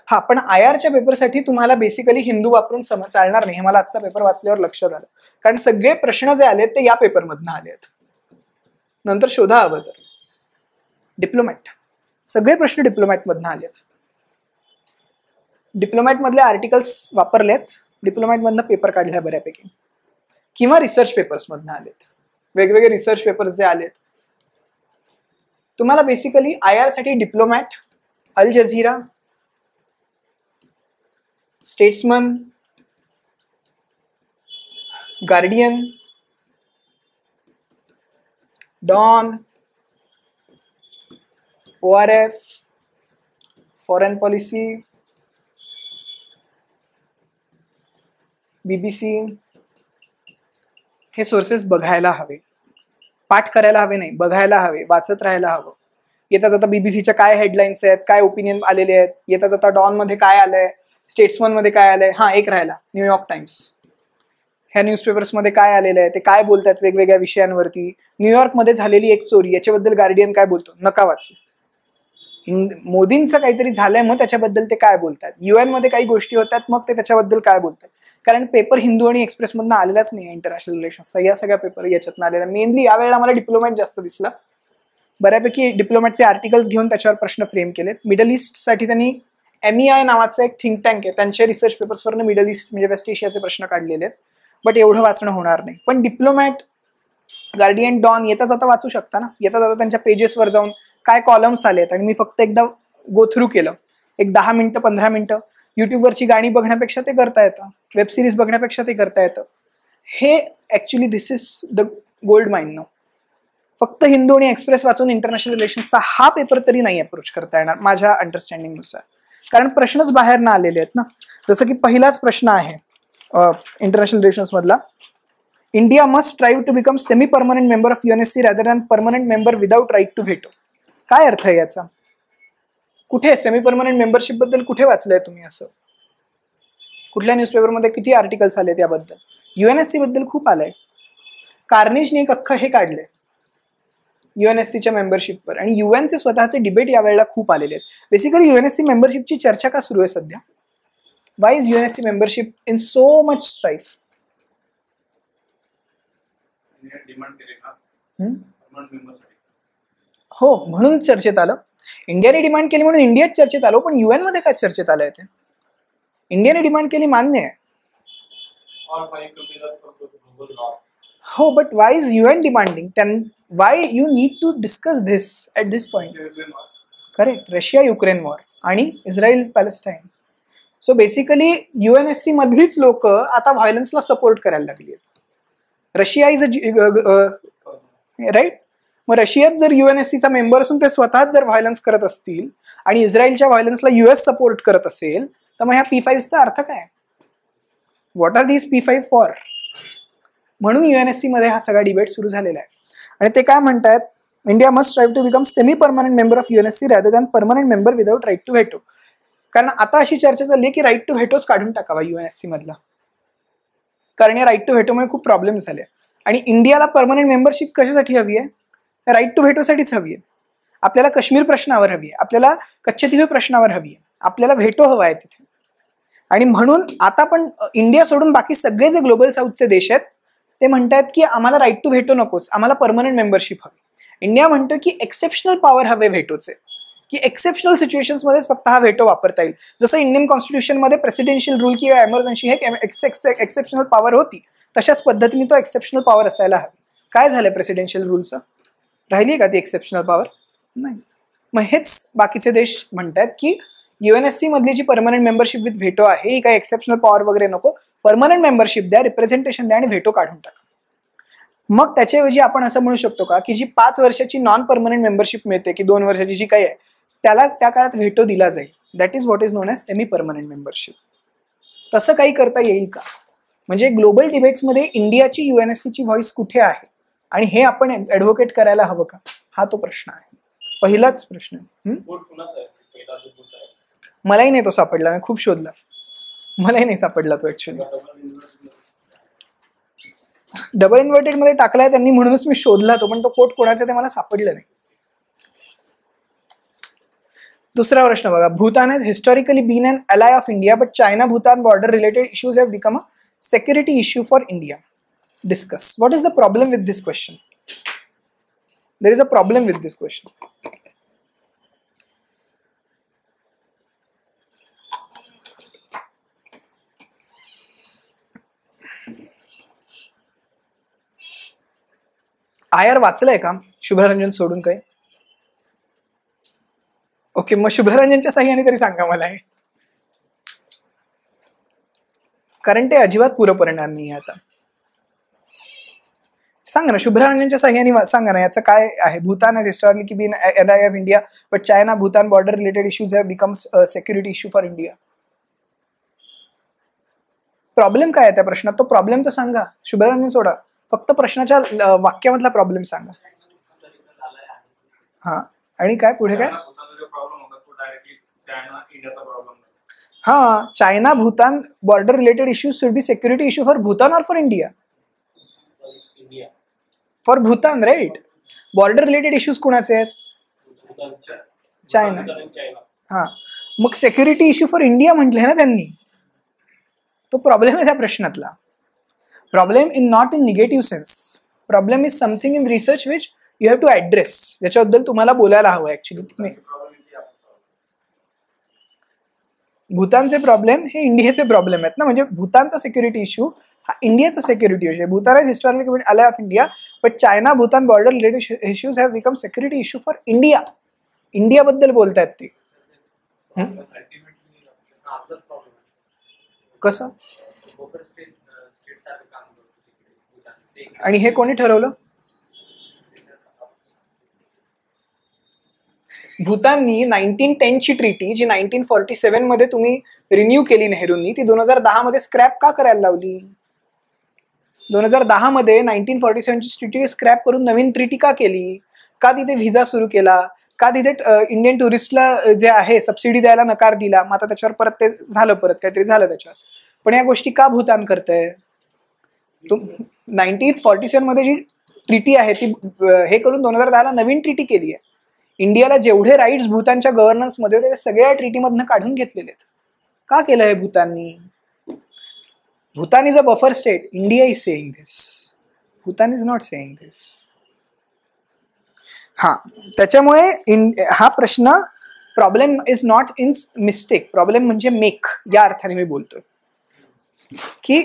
हा, पण IRच्या पेपरसाठी तुम्हाला बेसिकली हिंदू वापरून चालणार नाही, हे मला आजचा पेपर वाचल्यावर लक्षात आलं. कारण सगळे प्रश्न जे आलेत ते या पेपरमधनं आले आहेत. नंतर शोधा हवं तर डिप्लोमॅट, सगळे प्रश्न डिप्लोमॅटमधनं आलेत. डिप्लोमॅटमधले आर्टिकल्स वापरलेत, डिप्लोमॅटमधनं पेपर काढल्या बऱ्यापैकी, किंवा रिसर्च पेपर्समधनं आलेत. वेगवेगळे रिसर्च पेपर्स जे आलेत तुम्हाला बेसिकली IR साठी Diplomat, Al Jazeera, Statesman, Guardian, Dawn, ORF, Foreign Policy, BBC, हे सोर्सेस बघायला हवे, पाठ करायला हवे नाही, बघायला हवे, वाचत राहायला हवं. येता जाता BBCच्या काय हेडलाईन्स आहेत, काय ओपिनियन आलेले आहेत, येता जाता डॉन मध्ये काय आलंय, स्टेट्समन मध्ये काय आलंय, हा एक राहिला न्यूयॉर्क टाइम्स, ह्या न्यूजपेपर्समध्ये काय आलेलं आहे, ते काय बोलतात वेगवेगळ्या विषयांवरती. न्यूयॉर्कमध्ये झालेली एक चोरी, याच्याबद्दल गार्डियन काय बोलतो, नका वाचू. मोदींचं काहीतरी झालंय, मग त्याच्याबद्दल ते काय बोलतात. UN मध्ये काही गोष्टी होतात, मग ते त्याच्याबद्दल काय बोलतात. कारण पेपर हिंदू आणि एक्सप्रेसमधनं आलेलाच नाही इंटरनॅशनल रिलेशन्सचा, या सगळ्या पेपर याच्यातनं आलेला. मेनली यावेळेला मला डिप्लोमॅट जास्त दिसला, बऱ्यापैकी डिप्लोमॅटचे आर्टिकल्स घेऊन त्याच्यावर प्रश्न फ्रेम केलेत. मिडल ईस्टसाठी त्यांनी MEI नावाचं एक थिंक टँक आहे, त्यांच्या रिसर्च पेपर्सवरनं मिडल ईस्ट म्हणजे वेस्ट एशियाचे प्रश्न काढलेले आहेत. बट एवढं वाचणं होणार नाही. पण डिप्लोमॅट, गार्डियन, डॉन येता जाता वाचू शकता ना. येता जाता त्यांच्या पेजेसवर जाऊन काय कॉलम्स आलेत, आणि मी फक्त एकदा गो थ्रू केलं, एक 10 मिनिटं 15 मिनिटं. युट्यूबवरची गाणी बघण्यापेक्षा ते करता येतं, वेब सिरीज बघण्यापेक्षा ते करता येतं. हे actually this is the gold mine no. फक्त हिंदू आणि एक्सप्रेस वाचून इंटरनॅशनल रिलेशन्सचा हा पेपर तरी नाही अप्रोच करता येणार माझ्या अंडरस्टँडिंगनुसार, कारण प्रश्नच बाहेर ना आलेले आहेत ना. जसं की पहिलाच प्रश्न आहे इंटरनॅशनल रिलेशन्स मधला, India must strive to become semi permanent member of UNSC rather than permanent member without right to veto. काय अर्थ आहे याचा? कुठे सेमी परमनंट मेंबरशिप बद्दल कुठे वाचलंय तुम्ही असं? कुठल्या न्यूजपेपरमध्ये किती आर्टिकल्स आले त्याबद्दल? UNSC बद्दल खूप आलंय. कार्निशने एक अख्खं हे काढलंय UNSCच्या मेंबरशिपवर, आणि UNचे स्वतःचे डिबेट यावेळेला खूप आलेले आहेत. बेसिकली UNSC मेंबरशिपची चर्चा का सुरू आहे सध्या? Y is UNSC membership in so much strife? हो, म्हणून चर्चेत आलं. इंडियाने डिमांड केली म्हणून इंडियात चर्चेत आलो, पण UN मध्ये काय चर्चेत आलंय ते? इंडियाने डिमांड केली मान्य आहे. हो, but why is UN demanding? Why you need to discuss this at this point? Correct, Russia Ukraine war आणि Israel Palestine. So basically UNSC मधलीच लोक आता व्हायलन्सला सपोर्ट करायला लागली आहेत. Russia is right. मग रशियात जर UNSCचा मेंबर असून ते स्वतःच जर व्हायलन्स करत असतील आणि इस्रायलच्या व्हायलन्सला US सपोर्ट करत असेल, तर मग ह्या P5चा अर्थ काय? What are these P5 for? म्हणून UNSC मध्ये हा सगळा डिबेट सुरू झालेला आहे. आणि ते काय म्हणतात, India must strive to become semi permanent member of UNSC rather than permanent member without right to veto. कारण आता अशी चर्चा चालली की राईट टू व्हेटोच काढून टाकावा UNSC मधला, कारण या राईट टू व्हेटोमुळे खूप प्रॉब्लेम झाले. आणि इंडियाला परमनंट मेंबरशिप कशासाठी हवी आहे? राईट टू व्हेटोसाठीच हवी आहे. आपल्याला काश्मीर प्रश्नावर हवी आहे, आपल्याला कच्छतीव्य प्रश्नावर हवी आहे, आपल्याला व्हेटो हवा आहे तिथे. आणि म्हणून आता पण इंडिया सोडून बाकी सगळे जे ग्लोबल साऊथचे देश आहेत ते म्हणतात की आम्हाला राईट टू व्हेटो नकोच, आम्हाला परमनंट मेंबरशिप हवी. इंडिया म्हणतो की एक्सेप्शनल पॉवर हवे व्हेटोचे, की एक्सेप्शनल सिच्युएशन्समध्येच फक्त हा व्हेटो वापरता येईल. जसं इंडियन कॉन्स्टिट्यूशनमध्ये प्रेसिडेन्शियल रूल किंवा एमर्जन्सी हे एक्सेप्शनल पॉवर होती, तशाच पद्धतीने तो एक्सेप्शनल पॉवर असायला हवी. काय झालं प्रेसिडेन्शियल रूलचं? राहिली का ती एक्सेप्शनल पॉवर? नाही. मग हेच बाकीचे देश म्हणतात की UNSC मधली जी परमनंट मेंबरशिप विथ व्हेटो आहे ही काही एक्सेप्शनल पॉवर वगैरे नको, परमनंट मेंबरशिप द्या, रिप्रेझेंटेशन द्या आणि व्हेटो काढून टाका. मग त्याच्याऐवजी आपण असं म्हणू शकतो का की जी 5 वर्षाची नॉन परमनंट मेंबरशिप मिळते की 2 वर्षाची जी काही आहे त्याला त्या काळात व्हेटो दिला जाईल. That is what is known as semi permanent membership. तसं काही करता येईल का? म्हणजे ग्लोबल डिबेट्समध्ये इंडियाची UNSCची व्हॉइस कुठे आहे आणि हे आपण ॲडव्होकेट करायला हवं का? हा तो प्रश्न आहे, पहिलाच प्रश्न. मलाही नाही तो सापडला, मी खूप शोधला, मलाही नाही सापडला तो ऍक्च्युली. डबल इन्व्हर्टेड मध्ये टाकलाय त्यांनी म्हणूनच मी शोधला तो, पण तो कोट कोणाचा ते मला सापडलं नाही. दुसरा प्रश्न बघा, Bhutan has historically been an ally of India but China Bhutan border related issues have become a security issue for India. Discuss. What is the problem with this question? There is a problem with this question. Iyer वाचलंय का शुभरंजन सोडून काही? Okay, मग शुभरंजनच्या साह्याने तरी सांगा मला हे, कारण ते अजिबात पुरं पडणार नाही आता. सांगा ना शुभरंजनच्या साह्याने सांगा ना याचं काय आहे. Bhutan has historically been ally of India but China Bhutan border related issues have become security issue for India. Problem काय आहे त्या प्रश्नात, तो प्रॉब्लेम तर सांगा. शुभरंजन सोडा, फक्त प्रश्नाच्या वाक्यामधला प्रॉब्लेम सांगा. हा, आणि काय पुढे काय? हाँ, China Bhutan border related issues should be security issue for Bhutan और for India? For Bhutan, right. Border related issues कोणाचे आहेत? चायना. हा, मग सिक्युरिटी इश्यू फॉर इंडिया म्हटले ना त्यांनी. तो प्रॉब्लेम आहे त्या प्रश्नातला. Problem in not in negative sense. Problem is something in research which you have to address, ज्याच्याबद्दल तुम्हाला बोलायला हवं ऍक्च्युली. भूतानचे प्रॉब्लेम हे इंडियाचे प्रॉब्लेम आहेत ना, म्हणजे भूतानचा सिक्युरिटी इश्यू हा इंडियाचा सिक्युरिटी इश्यू आहे. Bhutan is historically ally of India but China Bhutan border related issues have become security issue for India. India बद्दल बोलतायत ते. कसं? आणि हे कोणी ठरवलं? भूताननी 1910 ची ट्रीटी जी 1947 मध्ये तुम्ही रिन्यू केली नेहरूंनी, ती 2010 मध्ये स्क्रॅप का करायला लावली? 2010 मध्ये 1947 ची ट्रीटी स्क्रॅप करून नवीन ट्रीटी का केली? का तिथे व्हिसा सुरू केला? का तिथे इंडियन टुरिस्टला जे आहे सबसिडी द्यायला नकार दिला? मग आता त्याच्यावर परत ते झालं, परत काहीतरी झालं त्याच्यावर. पण या गोष्टी का भूतान करतंय? 1947 मध्ये जी ट्रीटी आहे ती हे करून 2010 ला नवीन ट्रीटी केली आहे. इंडियाला जेवढे राईट्स भूतानच्या गव्हर्नन्स मध्ये होते ते सगळ्या ट्रीटीमधनं काढून घेतलेले आहेत. का केलं हे भूताननी? Bhutan is a buffer state. India is saying this, Bhutan is not saying this. हा, त्याच्यामुळे हा प्रश्न problem is not in mistake. Problem म्हणजे मेक, या अर्थाने मी बोलतोय की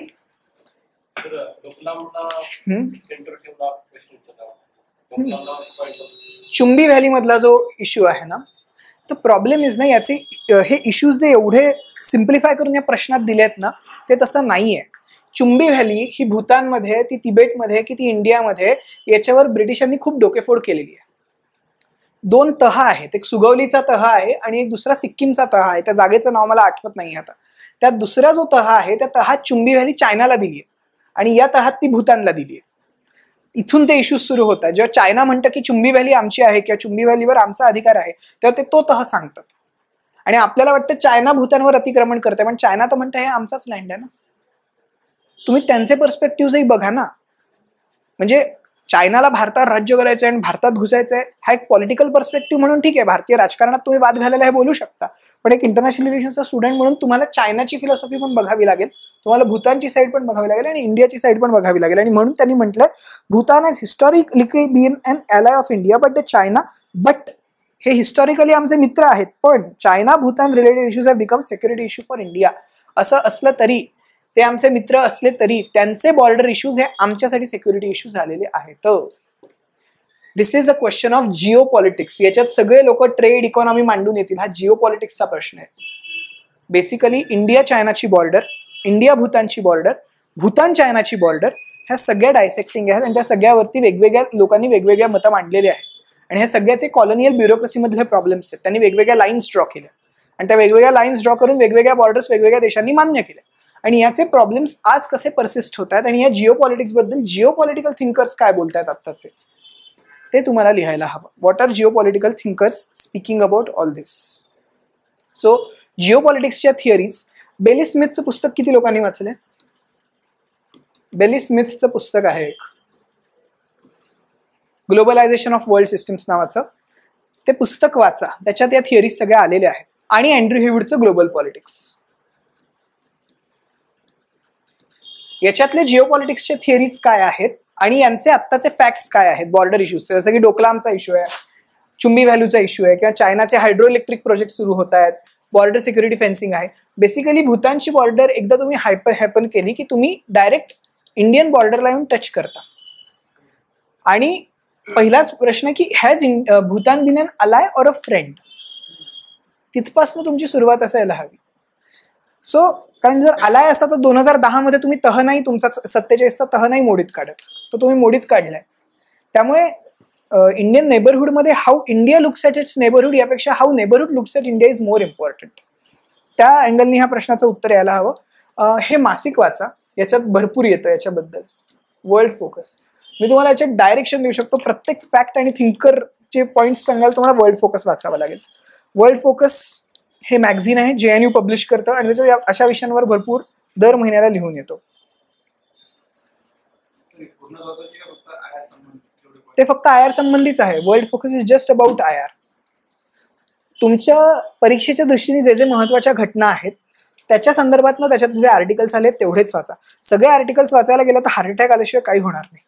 चुंबी व्हॅली मधला जो इश्यू आहे ना, तर प्रॉब्लेम इज ना याचे हे इश्यूज जे एवढे सिम्प्लिफाय करून या प्रश्नात दिलेत ना, ते तसं नाहीये. चुंबी व्हॅली ही भूतानमध्ये, ती तिबेटमध्ये की ती इंडियामध्ये, याच्यावर ब्रिटिशांनी खूप डोकेफोड केलेली आहे. 2 तह आहेत, एक सुगवलीचा तह आहे आणि एक दुसरा सिक्कीमचा तह आहे. त्या जागेचं नाव मला आठवत नाही आता. त्यात दुसरा जो तह आहे त्या तहात चुंबी व्हॅली चायनाला दिली आहे आणि या तहात ती भूतानला दिली आहे. इथून ते इश्यूज सुरू होतात. जेव्हा चायना म्हणतं की चुंबी व्हॅली आमची आहे किंवा चुंबी व्हॅलीवर आमचा अधिकार आहे, तेव्हा ते तो तह सांगतात. आणि आपल्याला वाटतं चायना भूतानवर अतिक्रमण करते, पण चायना तर म्हणतं हे आमचाच लँड आहे ना. तुम्ही त्यांचे पर्स्पेक्टिव्हही बघा ना. म्हणजे चायनाला भारतात राज्य करायचं आहे आणि भारतात घुसायचं आहे, हा एक पॉलिटिकल पर्स्पेक्टिव्ह म्हणून ठीक आहे. भारतीय राजकारणात तुम्ही वाद घालायला हे बोलू शकता, पण एक इंटरनॅशनल रिलेशनचा स्टुडंट म्हणून तुम्हाला चायनाची फिलॉसॉफी पण बघावी लागेल, तुम्हाला भूतानची साईड पण बघावी लागेल आणि इंडियाची साईड पण बघावी लागेल. आणि म्हणून त्यांनी म्हटलं Bhutan has historically been an ally of India but the China, but हे हिस्टॉरिकली आमचे मित्र आहेत, पण China Bhutan related issues have become security issue for India. असं असलं तरी, ते आमचे मित्र असले तरी त्यांचे बॉर्डर इश्यूज हे आमच्यासाठी सिक्युरिटी इश्यू झालेले आहेत. This is a question of geopolitics. याच्यात सगळे लोक ट्रेड इकॉनॉमी मांडून येतील. हा जिओ पॉलिटिक्सचा प्रश्न आहे. बेसिकली इंडिया चायनाची बॉर्डर, इंडिया भूतानची बॉर्डर, भूतान चायनाची बॉर्डर, ह्या सगळ्या डायसेक्टिंग आहेत आणि त्या सगळ्यावरती वेगवेगळ्या लोकांनी वेगवेगळ्या मतं मांडलेली आहेत. आणि हे सगळ्याचे कॉलोनियल ब्युरोक्रेसीमधले प्रॉब्लेम्स आहेत. त्यांनी वेगवेगळ्या लाईन्स ड्रॉ केल्या आणि त्या वेगवेगळ्या लाईन्स ड्रॉ करून वेगवेगळ्या बॉर्डर्स वेगवेगळ्या देशांनी मान्य केल्या. आणि याचे प्रॉब्लेम्स आज कसे परसिस्ट होत आहेत आणि या जिओ पॉलिटिक्स बद्दल जिओ पॉलिटिकल थिंकर्स काय बोलतायत आत्ताचे, ते तुम्हाला लिहायला हवं. What are geopolitical thinkers speaking about all this. So जिओ पॉलिटिक्सच्या थिअरीज. बेली स्मिथचं पुस्तक किती लोकांनी वाचले? बेली स्मिथचं पुस्तक आहे एक, ग्लोबलायझेशन ऑफ वर्ल्ड सिस्टम्स नावाचं. ते पुस्तक वाचा, त्याच्यात या थिअरीज सगळ्या आलेल्या आहेत. आणि अँड्र्यू हेवूडचं ग्लोबल पॉलिटिक्स. याच्यातले जिओ पॉलिटिक्सचे थिअरीज काय आहेत आणि यांचे आत्ताचे फॅक्ट्स काय आहेत बॉर्डर इश्यूज, जसं की डोकलामचा इश्यू आहे, चुंबी व्हॅल्यूचा इश्यू आहे, किंवा चायनाचे हायड्रो इलेक्ट्रिक प्रोजेक्ट सुरू होत आहेत, बॉर्डर सिक्युरिटी फेन्सिंग आहे. बेसिकली भूतानची बॉर्डर एकदा तुम्ही हॅपन केली की तुम्ही डायरेक्ट इंडियन बॉर्डरला येऊन टच करता. आणि पहिलाच प्रश्न की has Bhutan been an ally or a friend, तिथपासून तुमची सुरुवात असायला हवी. सो कारण जर अलाय असता तर 2010 मध्ये तुम्ही तह नाही, तुमचा 47चा तह नाही मोडीत काढत, तो तुम्ही मोडीत काढलाय. त्यामुळे इंडियन नेबरहुडमध्ये how India looks at its neighbourhood यापेक्षा how neighbourhood looks at India is more important. त्या अँगलनी ह्या प्रश्नाचं उत्तर यायला हवं. हे मासिक वाचा, याच्यात भरपूर येतं याच्याबद्दल. वर्ल्ड फोकस, मी तुम्हाला याच्यात डायरेक्शन देऊ शकतो. प्रत्येक फॅक्ट आणि थिंकरचे पॉईंट्स सांगायला तुम्हाला वर्ल्ड फोकस वाचावा लागेल. वर्ल्ड फोकस हे मॅगझिन आहे, JNU पब्लिश करतं आणि त्याच्या अशा विषयांवर भरपूर दर महिन्याला लिहून येतो. ते फक्त IR संबंधीच आहे. World focus is just about IR. तुमच्या परीक्षेच्या दृष्टीने जे जे महत्वाच्या घटना आहेत त्याच्या संदर्भात त्याच्यात जे आर्टिकल्स आले तेवढेच वाचा. सगळे आर्टिकल्स वाचायला गेलं तर हार्ट अटॅक आल्याशिवाय काही होणार नाही.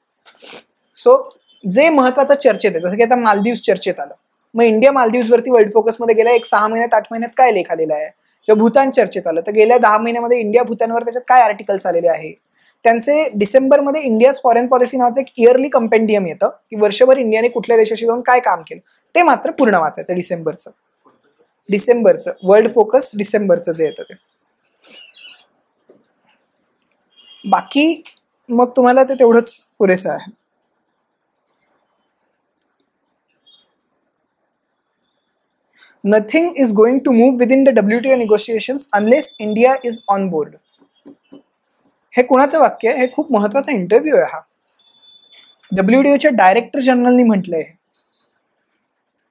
सो जे महत्वाचं चर्चेत आहे, जसं की आता मालदीव्स चर्चेत आलं, मग इंडिया मालदीव्सवरती वर्ल्ड फोकसमध्ये गेल्या 6 महिन्यात 8 महिन्यात काय लेख आलेला आहे. जेव्हा भूतान चर्चेत आलं तर गेल्या 10 महिन्यामध्ये इंडिया भूतानवर त्याच्यात काय आर्टिकल्स आलेले आहे. त्यांचे डिसेंबरमध्ये इंडियाज फॉरेन पॉलिसी नावाचं एक इयरली कंपेंडियम येतं की वर्षभर इंडियाने कुठल्या देशाशी जाऊन काय काम केलं, ते मात्र पूर्ण वाचायचं. डिसेंबरचं वर्ल्ड फोकस डिसेंबरचं जे येतं ते. बाकी मग तुम्हाला ते तेवढंच पुरेसं आहे. Nothing is going to move within the WTO negotiations unless India is on board. हे कुणाचं वाक्य आहे? हे खूप महत्वाचा इंटरव्ह्यू आहे हा. WTOच्या डायरेक्टर जनरलनी म्हटलंय.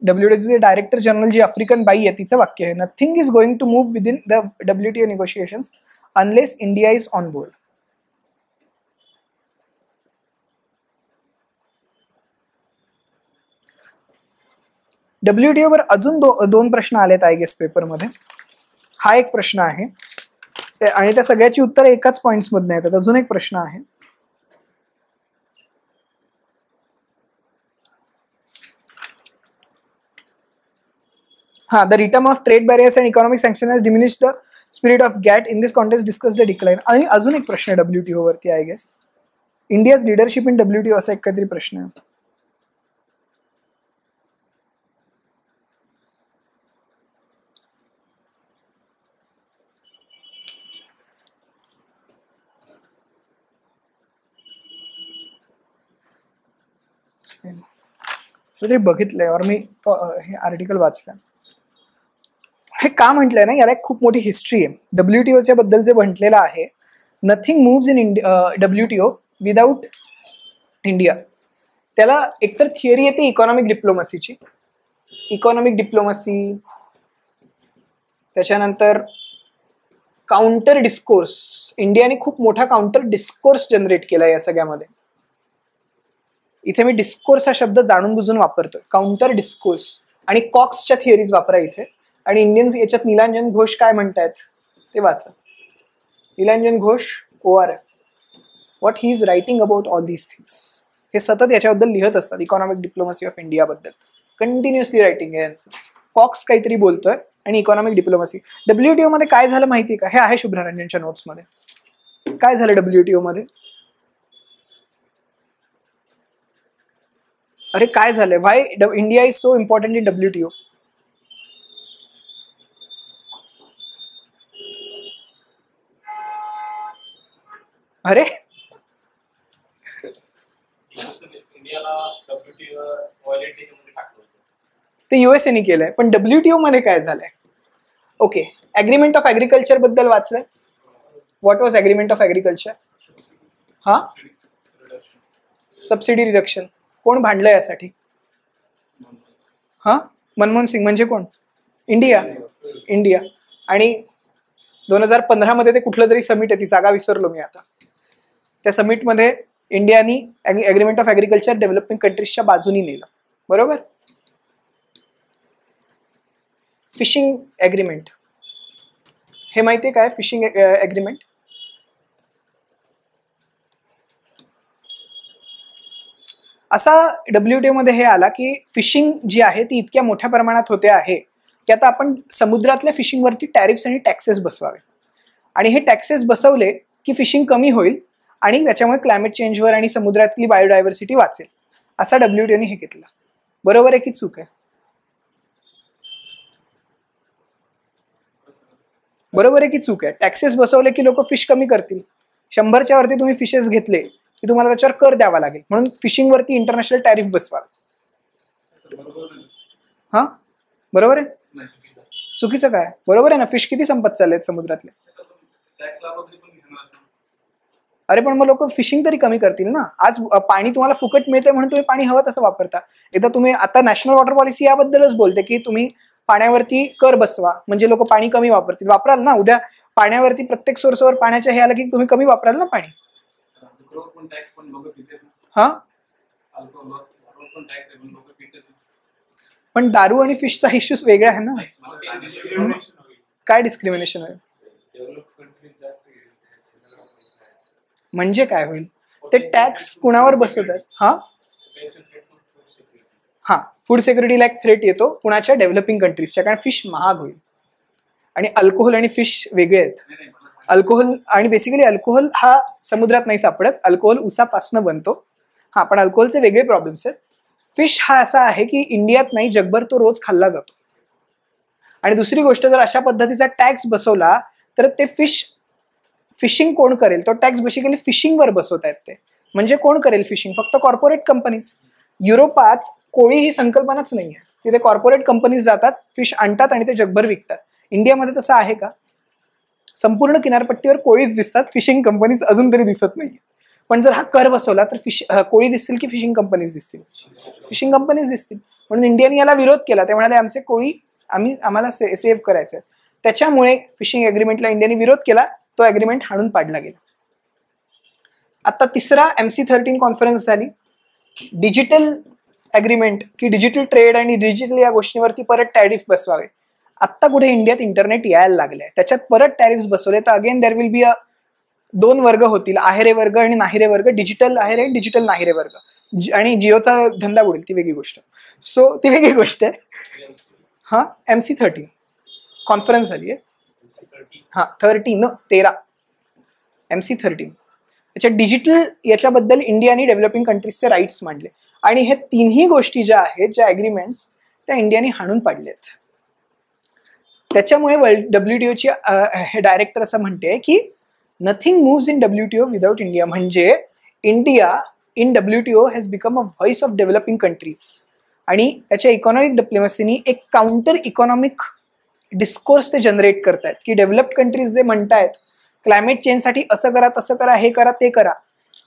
WTOचे डायरेक्टर जनरल जी आफ्रिकन बाई आहे तिचं वाक्य आहे, nothing is going to move within the WTO negotiations unless India is on board. WTO वर अजून दोन प्रश्न आलेत आय गेस पेपरमध्ये. हा एक प्रश्न आहे आणि त्या सगळ्याची उत्तर एकाच पॉइंट्स मधनं येतात. अजून एक प्रश्न आहे, the return of trade barriers and economic sanction has diminished the spirit of GATT in this context discuss the decline. आणि अजून एक प्रश्न आहे WTO वरती I guess, India's leadership in WTO असा एक काहीतरी प्रश्न आहे. ते बघितलंय और मी हे आर्टिकल वाचलं. हे का म्हटलंय ना, याला एक खूप मोठी हिस्ट्री आहे. WTOच्या बद्दल जे म्हटलेलं आहे, nothing moves in WTO without India, त्याला एकतर थिअरी येते इकॉनॉमिक डिप्लोमसीची. इकॉनॉमिक डिप्लोमसी, त्याच्यानंतर काउंटर डिस्कोर्स. इंडियाने खूप मोठा काउंटर डिस्कोर्स जनरेट केला या सगळ्यामध्ये. इथे मी डिस्कोर्स हा शब्द जाणून बुजून वापरतोय. काउंटर डिस्कोर्स आणि कॉक्सच्या थिअरीज वापरा इथे. आणि इंडियन्स याच्यात नीलांजन घोष काय म्हणतायत ते वाचा. Nilanjan Ghosh ORF, what he is writing about all these things. हे सतत याच्याबद्दल लिहत असतात, इकॉनॉमिक डिप्लोमसी ऑफ इंडिया बद्दल कंटिन्युअसली रायटिंग आहे यांचं. कॉक्स काहीतरी बोलतोय आणि इकॉनॉमिक डिप्लोमसी. WTO मध्ये काय झालं माहिती का? हे आहे शुभ्रारंजनच्या नोट्समध्ये. काय झालं WTO मध्ये? अरे काय झालंय? Why India is so important in WTO? अरे ते USA केलंय, पण WTO मध्ये काय झालंय? ओके, अग्रीमेंट ऑफ ऍग्रिकल्चर बद्दल वाचलंय. What was agreement of agriculture? हा, सबसिडी रिडक्शन. कोण भांडलं यासाठी? हा, मनमोहन सिंग. म्हणजे कोण? इंडिया. आणि 2015 मध्ये ते कुठलं तरी समिट आहे, ती जागा विसरलो मी आता. त्या समिटमध्ये इंडियानी अग्रीमेंट ऑफ ऍग्रिकल्चर डेव्हलपिंग कंट्रीजच्या बाजूनी नेलं, बरोबर. फिशिंग ॲग्रीमेंट हे माहिती आहे काय फिशिंग ॲग्रीमेंट? असा WTO मध्ये हे आला की फिशिंग जी आहे ती इतक्या मोठ्या प्रमाणात होते आहे की आता आपण समुद्रातल्या फिशिंगवरती टॅरिफ्स आणि टॅक्सेस बसवावे आणि हे टॅक्सेस बसवले की फिशिंग कमी होईल आणि त्याच्यामुळे क्लायमेट चेंजवर आणि समुद्रातली बायोडायव्हर्सिटी वाचेल असा WTOने हे घेतलं. बरोबर आहे की चूक आहे? बरोबर आहे की चूक आहे? टॅक्सेस बसवले की लोक फिश कमी करतील. 100च्या वरती तुम्ही फिशेस घेतले की तुम्हाला त्याच्यावर कर द्यावा लागेल म्हणून फिशिंगवरती इंटरनॅशनल टॅरिफ बसवा. हा बरोबर आहे? चुकीचं काय? बरोबर आहे ना? फिश किती संपत चालले आहेत समुद्रातले. अरे पण मग लोक फिशिंग तरी कमी करतील ना. आज पाणी तुम्हाला फुकट मिळते म्हणून तुम्ही पाणी हवं तसं वापरता. एकदा तुम्ही आता नॅशनल वॉटर पॉलिसी याबद्दलच बोलते की तुम्ही पाण्यावरती कर बसवा म्हणजे लोक पाणी कमी वापरतील. वापराल ना. उद्या पाण्यावरती प्रत्येक सोर्सवर पाण्याच्या हे आलं की तुम्ही कमी वापराल ना पाणी. हा पण दारू आणि फिशचा इश्यू वेगळा आहे ना. काय डिस्क्रिमिनेशन आहे म्हणजे काय होईल? ते टॅक्स कुणावर बसवतात? हा फूड सिक्युरिटीला एक थ्रेट येतो कुणाच्या डेव्हलपिंग कंट्रीजच्या कारण फिश महाग होईल आणि अल्कोहोल आणि फिश वेगळे आहेत. अल्कोहोल आणि बेसिकली अल्कोहोल हा समुद्रात नाही सापडत. अल्कोहोल उसापासून बनतो. हा पण अल्कोहोलचे वेगळे प्रॉब्लेम्स आहेत. फिश हा असा आहे की इंडियात नाही जगभर तो रोज खाल्ला जातो. आणि दुसरी गोष्ट जर अशा पद्धतीचा टॅक्स बसवला तर ते फिशिंग कोण करेल? तो टॅक्स बेसिकली फिशिंगवर बसवतायत ते. म्हणजे कोण करेल फिशिंग? फक्त कॉर्पोरेट कंपनीज. युरोपात कोळी ही संकल्पनाच नाहीये. तिथे कॉर्पोरेट कंपनीज जातात फिश आणतात आणि ते जगभर विकतात. इंडियामध्ये तसं आहे का? संपूर्ण किनारपट्टीवर कोळीच दिसतात. फिशिंग कंपनीज अजून तरी दिसत नाही. पण जर हा कर बसवला तर कोळी दिसतील की फिशिंग कंपनीज दिसतील? फिशिंग कंपनीज दिसतील. म्हणून इंडियाने याला विरोध केला. ते म्हणाले आमचे कोळी आम्हाला सेव्ह करायचे. त्याच्यामुळे फिशिंग ॲग्रीमेंटला इंडियाने विरोध केला. तो ॲग्रीमेंट हाणून पाडला गेला. आता तिसरा MC13 कॉन्फरन्स झाली. डिजिटल ॲग्रीमेंट की डिजिटल ट्रेड आणि डिजिटल या गोष्टींवरती परत टॅरिफ बसवावे. आत्ता कुठे इंडियात इंटरनेट यायला लागलंय त्याच्यात परत टॅरिफ्स बसवले तर अगेन देर विल बी 2 वर्ग होतील. आहेरे वर्ग आणि नाहिरे वर्ग. डिजिटल आहेरे आणि डिजिटल नाहिरे वर्ग. आणि जिओचा धंदा बुडेल ती वेगळी गोष्ट. सो ती वेगळी गोष्ट आहे. हा MC13 कॉन्फरन्स झाली आहे. हा 13 MC13 याच्यात डिजिटल याच्याबद्दल इंडिया आणि डेव्हलपिंग कंट्रीजचे राईट्स मांडले आणि हे तिन्ही गोष्टी ज्या आहेत ज्या ॲग्रीमेंट्स त्या इंडियाने हाणून पाडलेत. त्याच्यामुळे WTOची हे डायरेक्टर असं म्हणते की nothing moves in WTO without India. म्हणजे India in WTO has become a voice of developing countries आणि त्याच्या इकॉनॉमिक डिप्लोमसीनी एक काउंटर इकॉनॉमिक डिस्कोर्स ते जनरेट करतायत की डेव्हलप्ड कंट्रीज जे म्हणतायत क्लायमेट चेंजसाठी असं करा तसं करा हे करा ते करा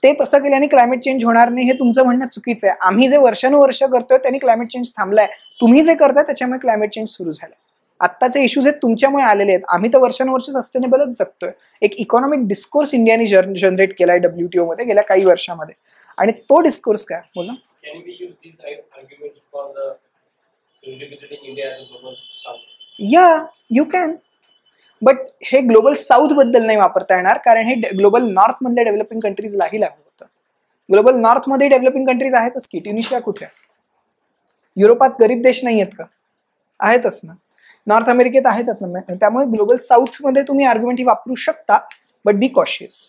ते तसं केल्याने क्लायमेट चेंज होणार नाही हे तुमचं म्हणणं चुकीचं आहे. आम्ही जे वर्षानुवर्ष करतोय त्यांनी क्लायमेट चेंज थांबलाय. तुम्ही जे करताय त्याच्यामुळे क्लायमेट चेंज सुरू झालाय. आत्ताचे इश्यूज आहेत तुमच्यामुळे आलेले आहेत. आम्ही तर वर्षानुवर्ष सस्टेनेबलच जगतोय. एक इकॉनॉमिक डिस्कोर्स इंडियाने जनरेट केलाय WTO मध्ये गेल्या काही वर्षामध्ये आणि तो डिस्कोर्स काय बोला. या यू कॅन बट हे ग्लोबल साऊथ बद्दल नाही वापरता येणार कारण हे ग्लोबल नॉर्थ मधल्या डेव्हलपिंग कंट्रीजलाही लागू होतं. ग्लोबल नॉर्थ मध्ये डेव्हलपिंग कंट्रीज आहेतच की. ट्युनिशिया कुठे? युरोपात गरीब देश नाही आहेत का? आहेतच ना. नॉर्थ अमेरिकेत आहेतच ना. त्यामुळे ग्लोबल साऊथ मध्ये तुम्ही आर्ग्युमेंट ही वापरू शकता बट बी कॉशियस.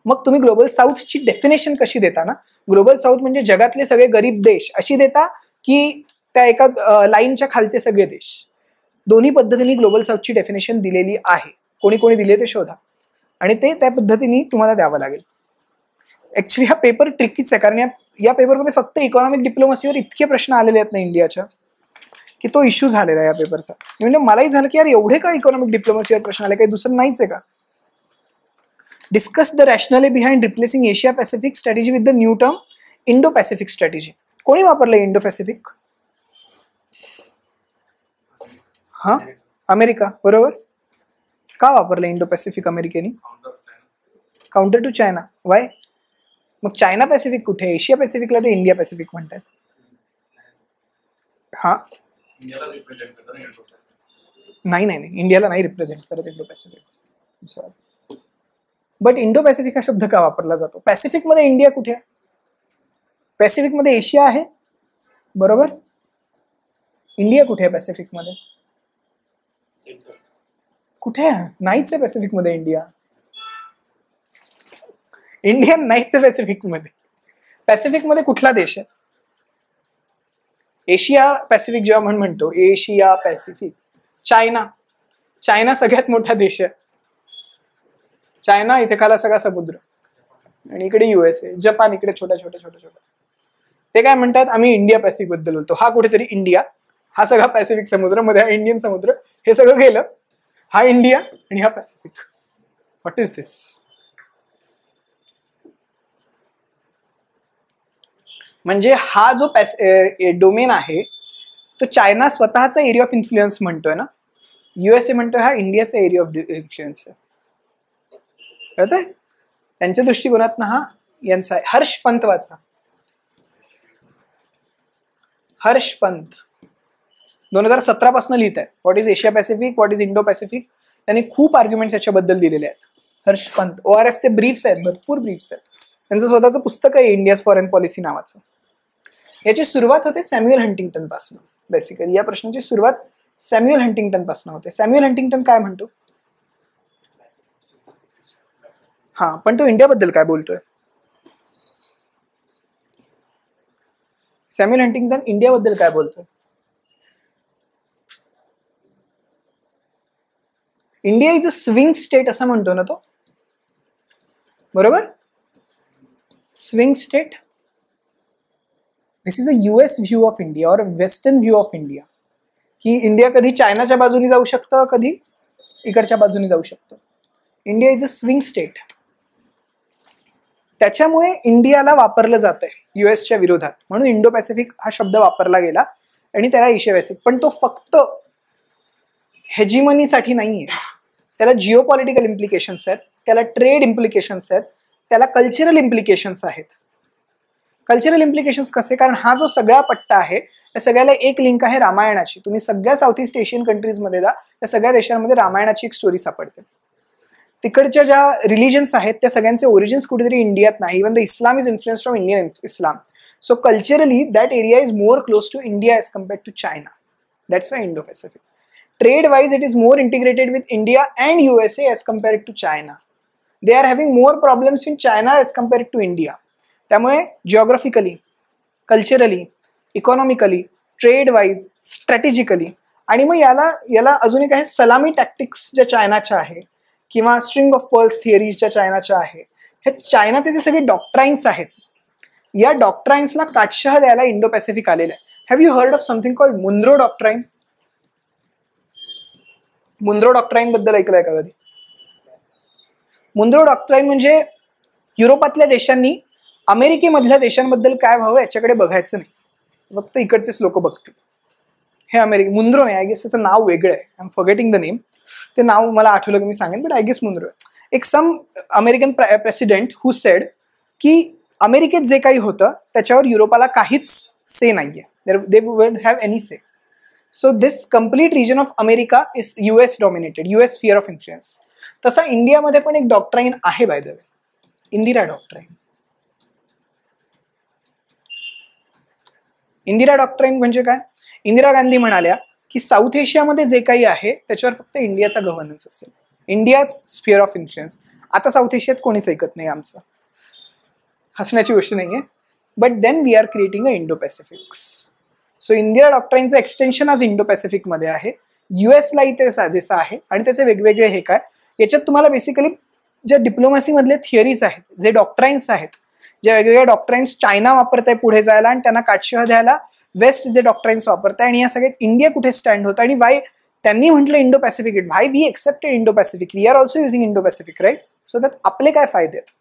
मग तुम्ही ग्लोबल साऊथची डेफिनेशन कशी देता ना? ग्लोबल साऊथ म्हणजे जगातले सगळे गरीब देश अशी देता की त्या एका लाईनच्या खालचे सगळे देश? दोन्ही पद्धतीने ग्लोबल साऊथची डेफिनेशन दिलेली आहे. कोणी कोणी दिले ते शोधा आणि ते त्या पद्धतीने तुम्हाला द्यावं लागेल. ऍक्च्युली हा पेपर ट्रिकीच आहे कारण या पेपरमध्ये फक्त इकॉनॉमिक डिप्लोमसीवर इतके प्रश्न आलेले आहेत ना इंडियाच्या की तो इश्यू झालेला आहे या पेपरचा. म्हणजे मलाही झालं की यार एवढे का इकॉनॉमिक डिप्लोमसीवर प्रश्न आले? काही दुसरं नाहीच आहे का? Discuss the rationale behind replacing Asia Pacific strategy with the new term Indo Pacific strategy. कोणी वापरलं इंडो पॅसिफिक? हा अमेरिका. बरोबर. का वापरलं इंडो पॅसिफिक अमेरिकेने? Counter to China. वाय? मग चायना पॅसिफिक कुठे? एशिया पॅसिफिकला ते इंडिया पॅसिफिक म्हणतात. हा नाही नाही नाही, इंडियाला नाही रिप्रेझेंट करत Indo Pacific. Sorry, but Indo Pacific हा शब्द का वापरला जातो? पॅसिफिक मध्ये इंडिया कुठे आहे? पॅसिफिक मध्ये एशिया आहे, बरोबर. इंडिया कुठे आहे पॅसिफिक मध्ये? कुठे आहे? नाहीच आहे पॅसिफिक मध्ये इंडिया. इंडिया नाहीच आहे पॅसिफिक मध्ये. पॅसिफिक मध्ये कुठला देश आहे? एशिया पॅसिफिक जेव्हा म्हणतो, एशिया पॅसिफिक, चायना. चायना सगळ्यात मोठा देश आहे. चायना इथे खाला सगळा समुद्र, आणि इकडे USA, जपान इकडे छोटा छोटा छोटा छोटा. ते काय म्हणतात, आम्ही इंडिया पॅसिफिक बद्दल बोलतो. हा कुठेतरी इंडिया, हा सगळा पॅसिफिक समुद्र, मध्ये हा इंडियन समुद्र, हे सगळं गेलं. हा इंडिया आणि हा पॅसिफिक. व्हॉट इज दिस? म्हणजे हा जो डोमेन आहे तो चायना स्वतःचा एरिया ऑफ इन्फ्लुएन्स म्हणतोय ना, USA म्हणतोय हा इंडियाचा एरिया ऑफ इन्फ्लुएन्स आहे. कळतंय? त्यांच्या दृष्टिकोनात हा यांचा आहे. हर्ष पंत वाचा. हर्ष पंत 2017 पासून लिहित आहेत what is Asia Pacific, what is Indo Pacific. त्यांनी खूप आर्ग्युमेंट्स याच्याबद्दल दिलेले आहेत. हर्ष पंत, ORF चे ब्रीफ्स आहेत, भरपूर ब्रीफ्स आहेत. त्यांचं स्वतःचं पुस्तक आहे इंडियाज फॉरेन पॉलिसी नावाचं. याची सुरुवात होते सॅम्युअल हंटिंग्टन पासून. बेसिकली या प्रश्नाची सुरुवात सॅम्युअल हंटिंग्टन पासून होते. सॅम्युअल हंटिंग्टन काय म्हणतो? हा, पण तो इंडियाबद्दल काय बोलतोय? सॅम्युअल हंटिंग्टन इंडियाबद्दल काय बोलतोय? India is a swing state असं म्हणतो ना तो, बरोबर. Swing state. This is a US view of India और वेस्टर्न व्ह्यू ऑफ इंडिया, की इंडिया कधी चायनाच्या बाजूने जाऊ शकतं, कधी इकडच्या बाजूने जाऊ शकतं. India is a swing state. त्याच्यामुळे इंडियाला वापरलं जात आहे US विरोधात, म्हणून इंडो पॅसिफिक हा शब्द वापरला गेला, आणि त्याला एशिया पॅसिफिक. पण तो फक्त हेजिमनीसाठी नाहीये, त्याला जिओपॉलिटिकल इम्प्लिकेशन्स आहेत, त्याला ट्रेड इम्प्लिकेशन्स आहेत, त्याला कल्चरल इम्प्लिकेशन्स आहेत. कल्चरल इम्प्लिकेशन्स कसे? कारण हा जो सगळा पट्टा आहे त्या सगळ्याला एक लिंक आहे रामायणाची. तुम्ही सगळ्या साऊथ ईस्ट एशियन कंट्रीजमध्ये जा, त्या सगळ्या देशांमध्ये रामायणाची एक स्टोरी सापडते. तिकडच्या ज्या रिलिजन्स आहेत त्या सगळ्यांचे ओरिजिन्स कुठेतरी इंडियात नाही. Even the Islam is influence from Indian Islam. So culturally that area is more close to India as compared to China. That's why Indo Pacific. Trade wise, it is more integrated with India and USA as compared to China. They are having more problems in China as compared to India. त्यामुळे geographically, culturally, economically, trade wise, strategically, आणि मग याला अजून एक आहे सलामी tactics ज्या चायनाच्या आहे, किंवा स्ट्रिंग ऑफ पर्ल्स थिअरीज ज्या चायनाच्या आहे, हे चायनाचे जे सगळे डॉक्ट्राईन्स आहेत, या डॉक्ट्राईन्सला काटशह द्यायला इंडो पॅसिफिक आलेलं आहे. Have you heard of something called Monroe doctrine? Monroe doctrine बद्दल ऐकलंय का कधी? मुन्रो डॉक्ट्राईन म्हणजे युरोपातल्या देशांनी अमेरिकेमधल्या देशांबद्दल काय व्हावं याच्याकडे बघायचं नाही, फक्त इकडचेच लोक बघतील. हे अमेरिका. मुन्रो नाही, आय गेस त्याचं नाव वेगळं आहे. I am forgetting the name. ते नाव मला आठवलं की मी सांगेन, बट आय गेस मुन्रो आहे. एक सम अमेरिकन प्रेसिडेंट हु सेड की अमेरिकेत जे काही होतं त्याच्यावर युरोपाला काहीच से नाहीये. They wouldn't have any say. So this complete region of America is US dominated, US sphere of influence. तसा इंडियामध्ये पण एक डॉक्ट्राईन आहे by the way, Indira doctrine. Indira doctrine म्हणजे काय? इंदिरा गांधी म्हणाल्या की साऊथ एशियामध्ये जे काही आहे त्याच्यावर फक्त इंडियाचा गव्हर्नन्स असेल, इंडियाज स्फिअर ऑफ इन्फ्लुएन्स. आता साऊथ एशियात कोणीच ऐकत नाही आमचं, हसण्याची गोष्ट नाहीये. But then we are creating a Indo Pacifics. So Indira डॉक्ट्राईनचं एक्सटेन्शन आज इंडो पॅसिफिक मध्ये आहे. US ला इथे साजेसं आहे, आणि त्याचे वेगवेगळे हे काय, याच्यात तुम्हाला बेसिकली ज्या डिप्लोमॅसी मधले थिअरीज आहेत, जे डॉक्ट्राईन्स आहेत, ज्या वेगवेगळ्या डॉक्ट्राईन्स चायना वापरत आहे पुढे जायला आणि त्यांना काटशह द्यायला वेस्ट जे डॉक्ट्राईन्स वापरत आहे, आणि या सगळ्यात इंडिया कुठे स्टँड होतं, आणि वाय त्यांनी म्हटलं Indo Pacific, why we accepted Indo Pacific, we are also using Indo Pacific, right. So त्यात आपले काय फायदे आहेत,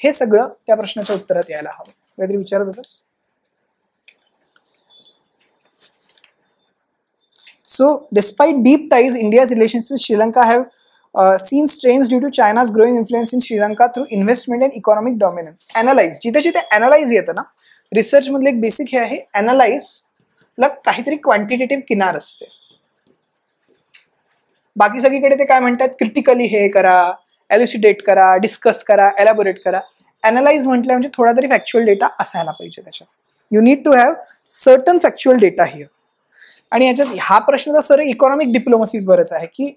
हे सगळं त्या प्रश्नाच्या उत्तरात यायला हवं. काहीतरी विचारत होतंस? So, despite deep ties, India's relations with Sri Lanka have seen strains due to China's growing influence in Sri Lanka through investment and economic dominance. Analyze. जिथे जिथे analyze येतं ना, रिसर्च मधलं एक बेसिक हे आहे, analyze ला काहीतरी क्वांटिटेटिव्ह किनार असते. बाकी सगळीकडे ते काय म्हणतात, क्रिटिकली हे करा, एल्युसिडेट करा, डिस्कस करा, एलॅबोरेट करा. अनालाइज म्हटलं म्हणजे थोडा तरी फॅक्च्युअल डेटा असायला पाहिजे त्याच्यात. You need to have certain factual data here. आणि याच्यात हा प्रश्न तर सर इकॉनॉमिक डिप्लोमसीवरच आहे की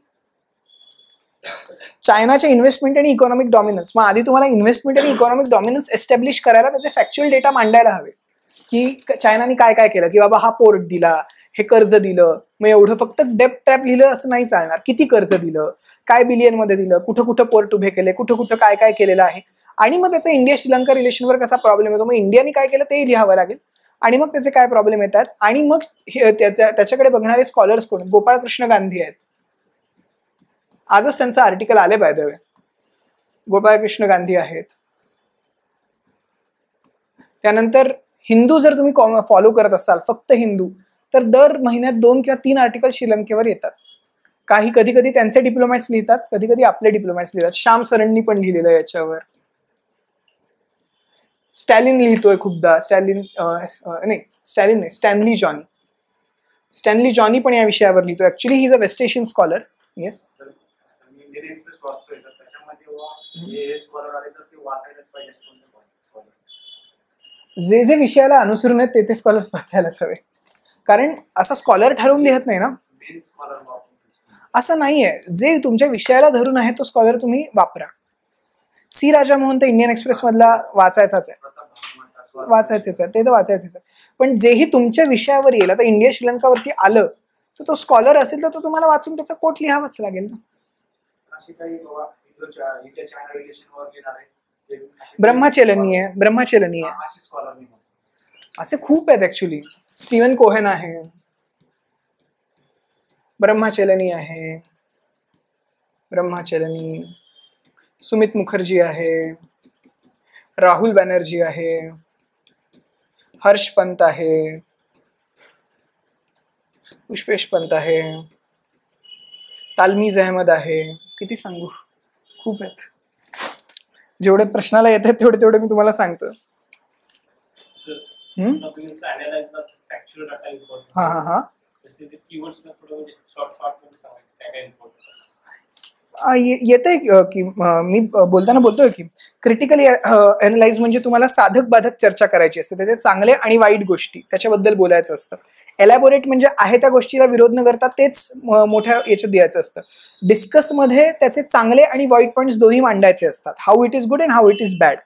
चायनाच्या इन्व्हेस्टमेंट आणि इकॉनॉमिक डॉमिनन्स. मग आधी तुम्हाला इन्व्हेस्टमेंट आणि इकॉनॉमिक डॉमिनन्स एस्टॅब्लिश करायला त्याचे फॅक्च्युअल डेटा मांडायला हवे की चायनाने काय काय केलं, की बाबा हा पोर्ट दिला, हे कर्ज दिलं, मग एवढं फक्त डेप्ट ट्रॅप लिहिलं असं नाही चालणार. किती कर्ज दिलं, काय बिलियन मध्ये दिलं, कुठं कुठं पोर्ट उभे केले, कुठं कुठं काय काय केलेलं आहे, आणि मग त्याचा इंडिया श्रीलंका रिलेशनवर कसा प्रॉब्लेम येतो, मग इंडियाने काय केलं तेही लिहावं लागेल, आणि मग त्याचे काय प्रॉब्लेम येतात. आणि मग त्याच्याकडे बघणारे स्कॉलर्स कोण, गोपाळकृष्ण गांधी आहेत. आजच त्यांचं आर्टिकल आले बाय द वे. गोपाळकृष्ण गांधी आहेत. त्यानंतर हिंदू जर तुम्ही फॉलो करत असाल, फक्त हिंदू, तर दर महिन्यात 2 किंवा 3 आर्टिकल श्रीलंकेवर येतात. काही कधी कधी त्यांचे डिप्लोमॅट्स लिहितात, कधी कधी आपले डिप्लोमॅट्स लिहितात. श्याम सरणनी पण लिहिलेलं याच्यावर. स्टॅलिन लिहितोय खूपदा. Stanley Johnny. स्टॅनली जॉनी पण या विषयावर लिहितो. Actually he is a West Asian scholar. Yes. जे जे विषयाला अनुसरून आहेत ते स्कॉलर वाचायलाच हवे, कारण असा स्कॉलर ठरवून लिहत नाही ना, असं नाहीये. जे तुमच्या विषयाला धरून आहे तो स्कॉलर तुम्ही वापरा. सी राजामोहन तर इंडियन एक्सप्रेस मधला वाचायचाच आहे, वाचायचेच आहे, ते तर वाचायचेच आहे. पण जेही तुमच्या विषयावर येईल, आता इंडिया श्रीलंकावरती आलं तर तो स्कॉलर असेल तर तो तुम्हाला वाचून त्याचा कोट लिहावाच लागेल ना. ब्रह्मचलनी आहे, ब्रह्मचलनी आहे, असे खूप आहेत ऍक्च्युली. स्टीवन कोहेन आहे, ब्रह्मचलनी आहे, ब्रह्मचलनी. सुमित मुखर्जी आहे, राहुल बॅनर्जी आहे, हर्ष पंत आहे, पुष्पेश पंत आहे, तालमीज अहमद आहे. किती सांगू, खूप आहेत. जेवढे प्रश्नाला येत आहेत तेवढे तेवढे मी तुम्हाला सांगतो. हा हा हा येते की मी बोलताना बोलतोय की क्रिटिकली अनालाइज म्हणजे तुम्हाला साधक बाधक चर्चा करायची असते, त्याचे चांगले आणि वाईट गोष्टी त्याच्याबद्दल बोलायचं असतं. एलॅबोरेट म्हणजे आहे त्या गोष्टीला विरोध न करता तेच मोठ्या याच्यात द्यायचं असतं. डिस्कस मध्ये त्याचे चांगले आणि वाईट पॉईंट्स दोन्ही मांडायचे असतात, how it is good and how it is bad.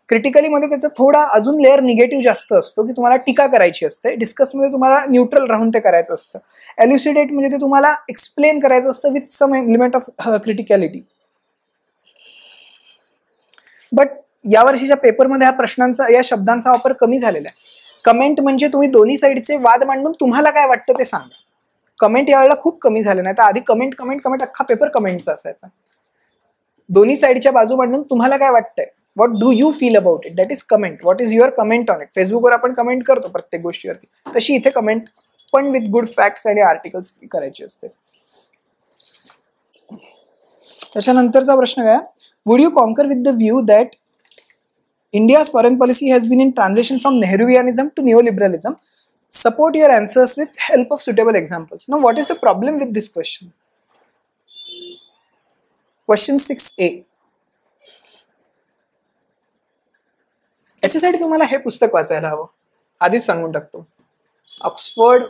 Critically मध्ये त्याचा थोडा अजून लेअर निगेटिव्ह जास्त असतो की तुम्हाला टीका करायची असते. डिस्कसमध्ये तुम्हाला न्यूट्रल राहून ते करायचं असतं. एल्युसिडेट म्हणजे ते तुम्हाला एक्सप्लेन करायचं असतं with some element of criticality. But यावर्षीच्या पेपरमध्ये ह्या प्रश्नांचा, या शब्दांचा वापर कमी झालेला आहे. कमेंट म्हणजे तुम्ही दोन्ही साईडचे वाद मांडून तुम्हाला काय वाटतं ते सांगा. कमेंट यावेळेला खूप कमी झाले, नाही तर आधी कमेंट कमेंट कमेंट अख्खा पेपर कमेंटचा असायचा. दोन्ही साईडच्या बाजू मांडून तुम्हाला काय वाटतंय, what do you feel about it, that is comment. What is your comment on it. फेसबुकवर आपण कमेंट करतो प्रत्येक गोष्टीवरती, तशी इथे कमेंट पण विथ गुड फॅक्ट्स आणि आर्टिकल्स करायची असते. त्याच्यानंतरचा प्रश्न काय, would you concur with the view that India's foreign policy has been in transition from Nehruianism to neoliberalism? Support your answers with help of suitable examples. Now, what is the problem with this question? Question 6A. याच्यासाठी तुम्हाला हे पुस्तक वाचायला हवं, आधीच सांगून टाकतो. Oxford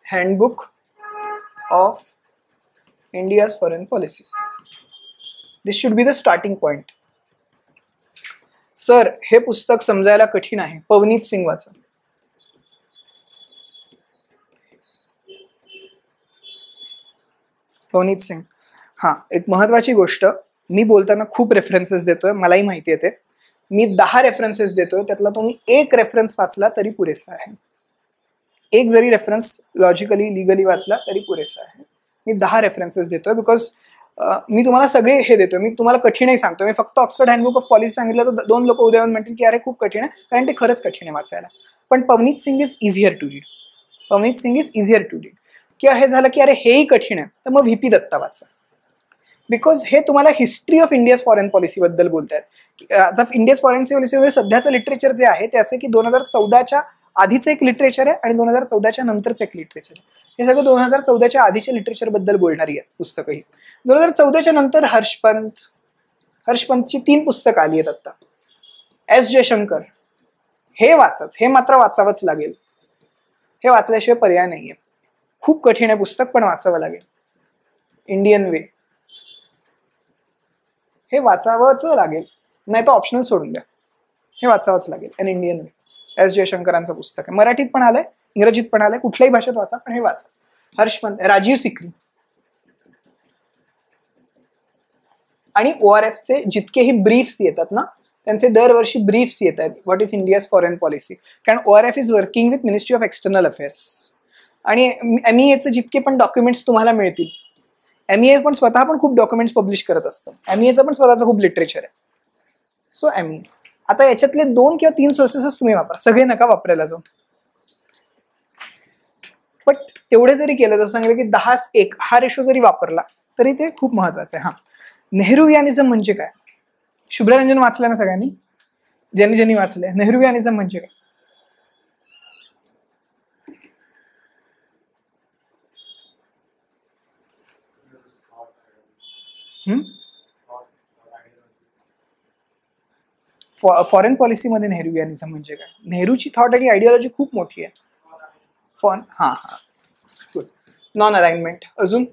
handbook of India's foreign policy. This should be the starting point. Sir हे पुस्तक समजायला कठीण आहे, पवनीत सिंग वाचा. पवनीत सिंग. हा, एक महत्वाची गोष्ट, मी बोलताना खूप रेफरन्सेस देतोय, मलाही माहिती आहे ते. मी 10 रेफरन्सेस देतोय, त्यातला तुम्ही एक रेफरन्स वाचला तरी पुरेसा आहे. एक जरी रेफरन्स लॉजिकली लीगली वाचला तरी पुरेसा आहे. मी 10 रेफरन्सेस देतोय बिकॉज मी तुम्हाला सगळे हे देतोय. मी तुम्हाला कठीणही सांगतो. मी फक्त ऑक्सफर्ड हँडबुक ऑफ पॉलिसी सांगितलं तर 2 लोक उद्या येऊन म्हणतील की अरे खूप कठीण आहे, कारण ते खरंच कठीण आहे वाचायला. पण Pavneet Singh is easier to read. Pavneet Singh is easier to read. किंवा हे झालं की अरे हेही कठीण आहे, तर मग व्हीपी दत्ता वाचा. बिकॉज हे तुम्हाला history of India's foreign policy बद्दल बोलतायत. आता इंडियाज फॉरेन पॉलिसीमध्ये सध्याचं लिटरेचर जे आहे ते असे की 2014च्या आधीचं एक लिटरेचर आहे आणि 2014च्या नंतरचं एक लिटरेचर आहे. हे सगळं 2014च्या आधीच्या लिटरेचर बद्दल बोलणारी आहेत पुस्तकं ही. 2014च्या नंतर हर्षपंतची 3 पुस्तकं आली आहेत आता. एस जयशंकर, हे वाचच, हे मात्र वाचावंच लागेल. हे वाचल्याशिवाय पर्याय नाहीये. खूप कठीण आहे पुस्तक, पण वाचावं लागेल. इंडियन वे, हे वाचावंच लागेल, नाही तर ऑप्शनल सोडून द्या. हे वाचावंच लागेल. एन इंडियन वे, एस जयशंकरांचं पुस्तक आहे. मराठीत पण आलंय, इंग्रजीत पण आलंय, कुठल्याही भाषेत वाचा, पण हे वाचा. हर्षपंत, राजीव सिकरी आणि ORFचे जितकेही ब्रीफ्स येतात ना, त्यांचे दरवर्षी ब्रीफ्स येत आहेत. What is India's foreign policy, कारण ORF is working with ministry of external affairs. आणि MEAचे जितके पण डॉक्युमेंट्स तुम्हाला मिळतील, MEA पण स्वतः पण खूप डॉक्युमेंट्स पब्लिश करत असतं. MEAचं पण स्वतःचं खूप लिटरेचर आहे. सो MEA, आता याच्यातले 2 किंवा 3 सोर्सेसच तुम्ही वापरा, सगळे नका वापरायला जाऊ. पण तेवढे जरी केलं, जर सांगितलं की 10:1 हा रेशो जरी वापरला तरी ते खूप महत्वाचं आहे. हा, नेहरूवियानिझम म्हणजे काय? शुभ्ररंजन वाचलं ना सगळ्यांनी, ज्यांनी ज्यांनी वाचलंय. नेहरूवियानिझम म्हणजे काय? फॉरेन पॉलिसीमध्ये नेहरूवियानिझम म्हणजे काय? नेहरूची थॉट आणि आयडिओलॉजी खूप मोठी आहे. हा हा, गुड. नॉन अलाइनमेंट, अजून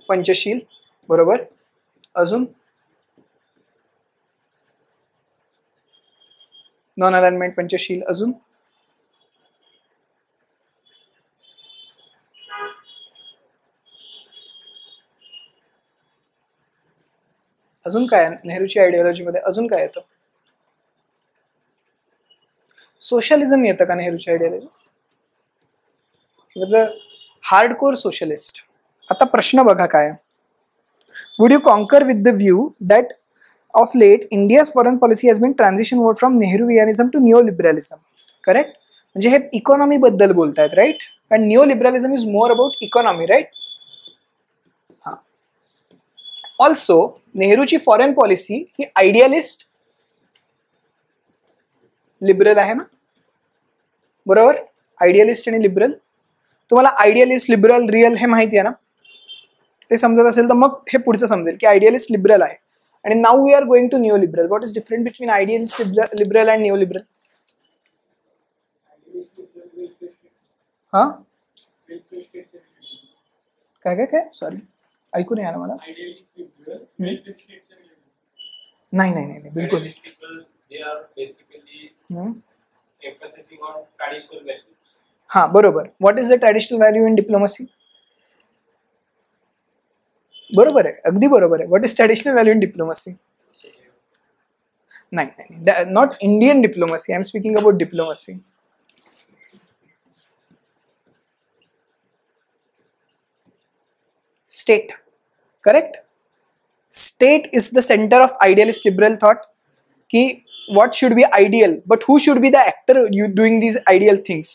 पंचशील, बरोबर. अजून नॉन अलाइनमेंट, पंचशील, अजून अजून काय नेहरूची आयडिओलॉजीमध्ये? अजून काय येतं? सोशलिझम येतं का नेहरूची ideology? Was a hardcore socialist. आता प्रश्न बघा काय, would you concur with the view that of late India's foreign policy has been transitioned from Nehruvianism to neoliberalism. Correct? म्हणजे हे इकॉनॉमी बद्दल बोलतायत, राईट? कारण neoliberalism is more about economy, right? हा. ऑल्सो नेहरूची foreign policy ही idealist liberal आहे ना, बरोबर? आयडियलिस्ट आणि लिबरल. तुम्हाला आयडियलिस्ट, लिबरल, रिअल हे माहिती आहे ना? ते समजत असेल तर मग हे पुढचं समजेल की आयडियलिस्ट लिबरल आहे. आणि now we are going to neo liberal. What is different between idealist liberal and neo liberal? हा, काय काय काय, सॉरी ऐकू नाही आलं मला. नाही नाही नाही, बिलकुल. हा, बरोबर. What is the traditional value in diplomacy? बरोबर आहे, अगदी बरोबर आहे. What is traditional value in diplomacy? नाही नाही, not Indian diplomacy, I am speaking about diplomacy. State, correct? State is the centre of idealist liberal thought. की what should be ideal, but who should be the actor doing these ideal things?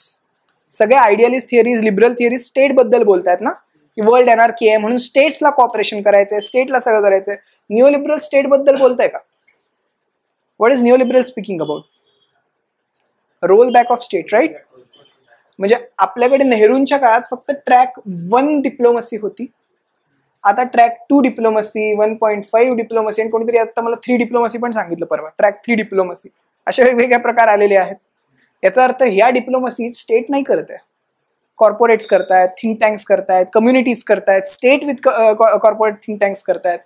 सगळे idealist theories, liberal theories state बद्दल बोलतायत ना, की world anarchy आहे म्हणून स्टेट्सला corporation करायचंय, स्टेटला सगळं करायचंय. निओ लिबरल स्टेट बद्दल बोलताय का? What is neo liberal speaking about? Roll back of state, right? म्हणजे आपल्याकडे नेहरूंच्या काळात फक्त ट्रॅक 1 डिप्लोमसी होती, आता ट्रॅक 2 डिप्लोमसी, 1.5 डिप्लोमसी, आणि कोणीतरी आता मला 3 डिप्लोमसी पण सांगितलं परवा, ट्रॅक 3 डिप्लोमसी. असे वेगवेगळ्या प्रकार आलेले आहेत. याचा अर्थ ह्या डिप्लोमसी स्टेट नाही करत आहे, कॉर्पोरेट्स करतायत, थिंक टँक्स करतायत, कम्युनिटीज करतायत, state with corporate think tanks करतायत.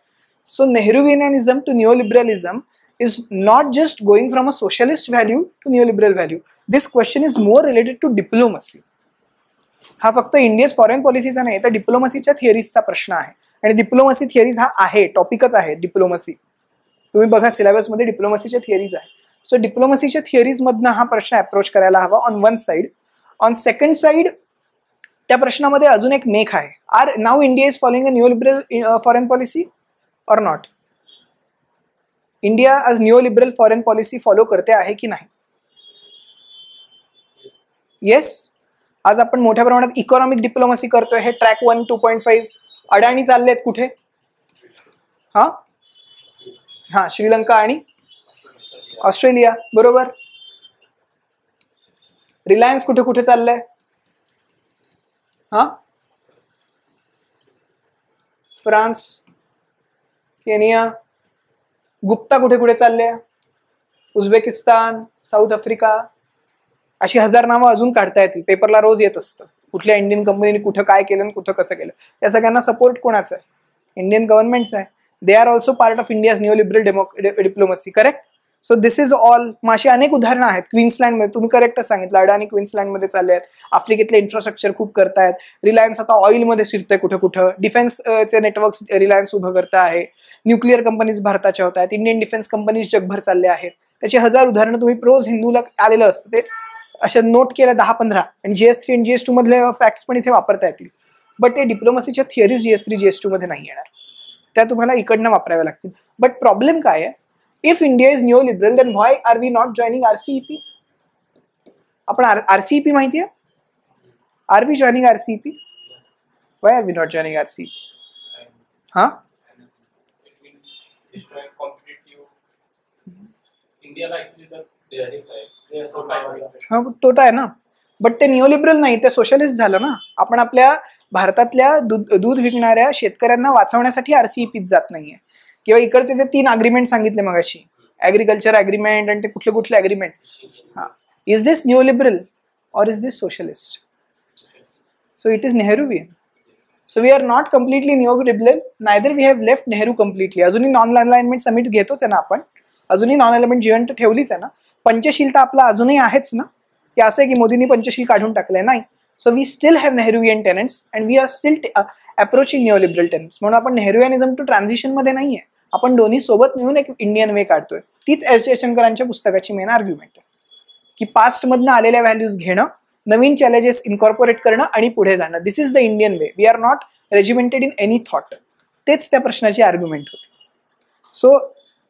So Nehruvianism to neoliberalism is not just going from a socialist value to neoliberal value. This question is more related to diplomacy. हा फक्त India's foreign पॉलिसीचा नाही, तर डिप्लोमसीच्या थिअरीजचा प्रश्न आहे. आणि डिप्लोमसी थिअरीज हा आहे, टॉपिकच आहे डिप्लोमसी. तुम्ही बघा सिलेबसमध्ये डिप्लोमसीच्या थिअरीज आहे. सो डिप्लोमसीच्या थिअरीज मधनं हा प्रश्न अप्रोच करायला हवा on one side. On second side त्या प्रश्नामध्ये अजून एक मेक आहे. Are now India is following a neoliberal foreign policy or not? India आज निओलिबरल फॉरेन पॉलिसी फॉलो करते आहे की नाही? येस. आज आपण मोठ्या प्रमाणात इकॉनॉमिक डिप्लोमसी करतोय. हे ट्रॅक 1, 2.5 अडाणी चाललेत कुठे? हा हा, श्रीलंका आणि ऑस्ट्रेलिया, बरोबर. रिलायन्स कुठे कुठे चाललंय? हा, फ्रान्स, केनिया. गुप्ता कुठे कुठे चालले? Uzbekistan, south Africa. अशी 1000 नावं अजून काढता येतील, पेपरला रोज येत असतं कुठल्या इंडियन कंपनीने कुठं काय केलं आणि कुठं कसं केलं. या सगळ्यांना सपोर्ट कोणाचा आहे? इंडियन गव्हर्नमेंटचा आहे. They are also part of India's neo liberal diplomacy. Correct. So this is all. मग अशी अनेक उदाहरणं आहेत. क्वीन्सलँडमध्ये तुम्ही करेक्टच सांगितलं, अडाणी क्वीन्सलँडमध्ये चालले आहेत. आफ्रिकेतले इन्फ्रास्ट्रक्चर खूप करतायत. रिलायन्स आता ऑइलमध्ये शिरतंय कुठं कुठं. डिफेन्सचे नेटवर्क्स रिलायन्स उभं करतं आहे. न्यूक्लिअर कंपनीज भारताच्या होत आहेत. इंडियन डिफेन्स कंपनीज जगभर चालल्या आहेत. त्याची 1000 उदाहरणं तुम्ही प्रोज हिंदूला आलेलं असतं, ते अशा नोट केल्या 10-15. आणि GS3 आणि GS2 मधले फॅक्ट्स पण इथे वापरता येतील. बट ते डिप्लोमसीच्या थिअरीज GS3 GS2 मध्ये नाही येणार, त्या तुम्हाला इकडनं वापराव्या लागतील. बट प्रॉब्लेम काय आहे? If India is new liberal, then why are we not joining RCEP? आपण RCEP माहिती आहे? Are we joining RCEP? Why are we not joining RCEP? हा, तोटा आहे ना. बट ते निओलिबरल नाही, ते सोशलिस्ट झालं ना. आपण आपल्या भारतातल्या दूध विकणाऱ्या शेतकऱ्यांना वाचवण्यासाठी RCEP जात नाहीये. किंवा इकडचे जे 3 अग्रीमेंट सांगितले मगाशी, ऍग्रिकल्चर अग्रीमेंट आणि ते कुठले कुठले अग्रीमेंट, हा, is this neoliberal or is this socialist? So it is Nehruvian. So we are not completely neoliberal, neither we have left Nehru completely. अजूनही नॉन अलाइनमेंट समिट घेतोच आहे ना आपण, अजूनही नॉन अलाइनमेंट जिवंत ठेवलीच आहे ना. पंचशीलता आपला अजूनही आहेच ना, की असं आहे की मोदींनी पंचशील काढून टाकलंय? नाही. So we still have Nehruvian tenets and we are still approaching neoliberal tenets. म्हणून आपण नेहरूवियनिझम टू ट्रान्झिशन मध्ये नाहीये, आपण दोन्ही सोबत मिळून एक इंडियन वे काढतोय. तीच एस जयशंकरांच्या पुस्तकाची मेन आर्ग्युमेंट आहे, की पास्ट मधनं आलेल्या व्हॅल्यूज घेणं, नवीन चॅलेंजेस इन्कॉर्पोरेट करणं आणि पुढे जाणं. This is the Indian way. We are not regimented in any thought. तेच त्या प्रश्नाची आर्ग्युमेंट होती. सो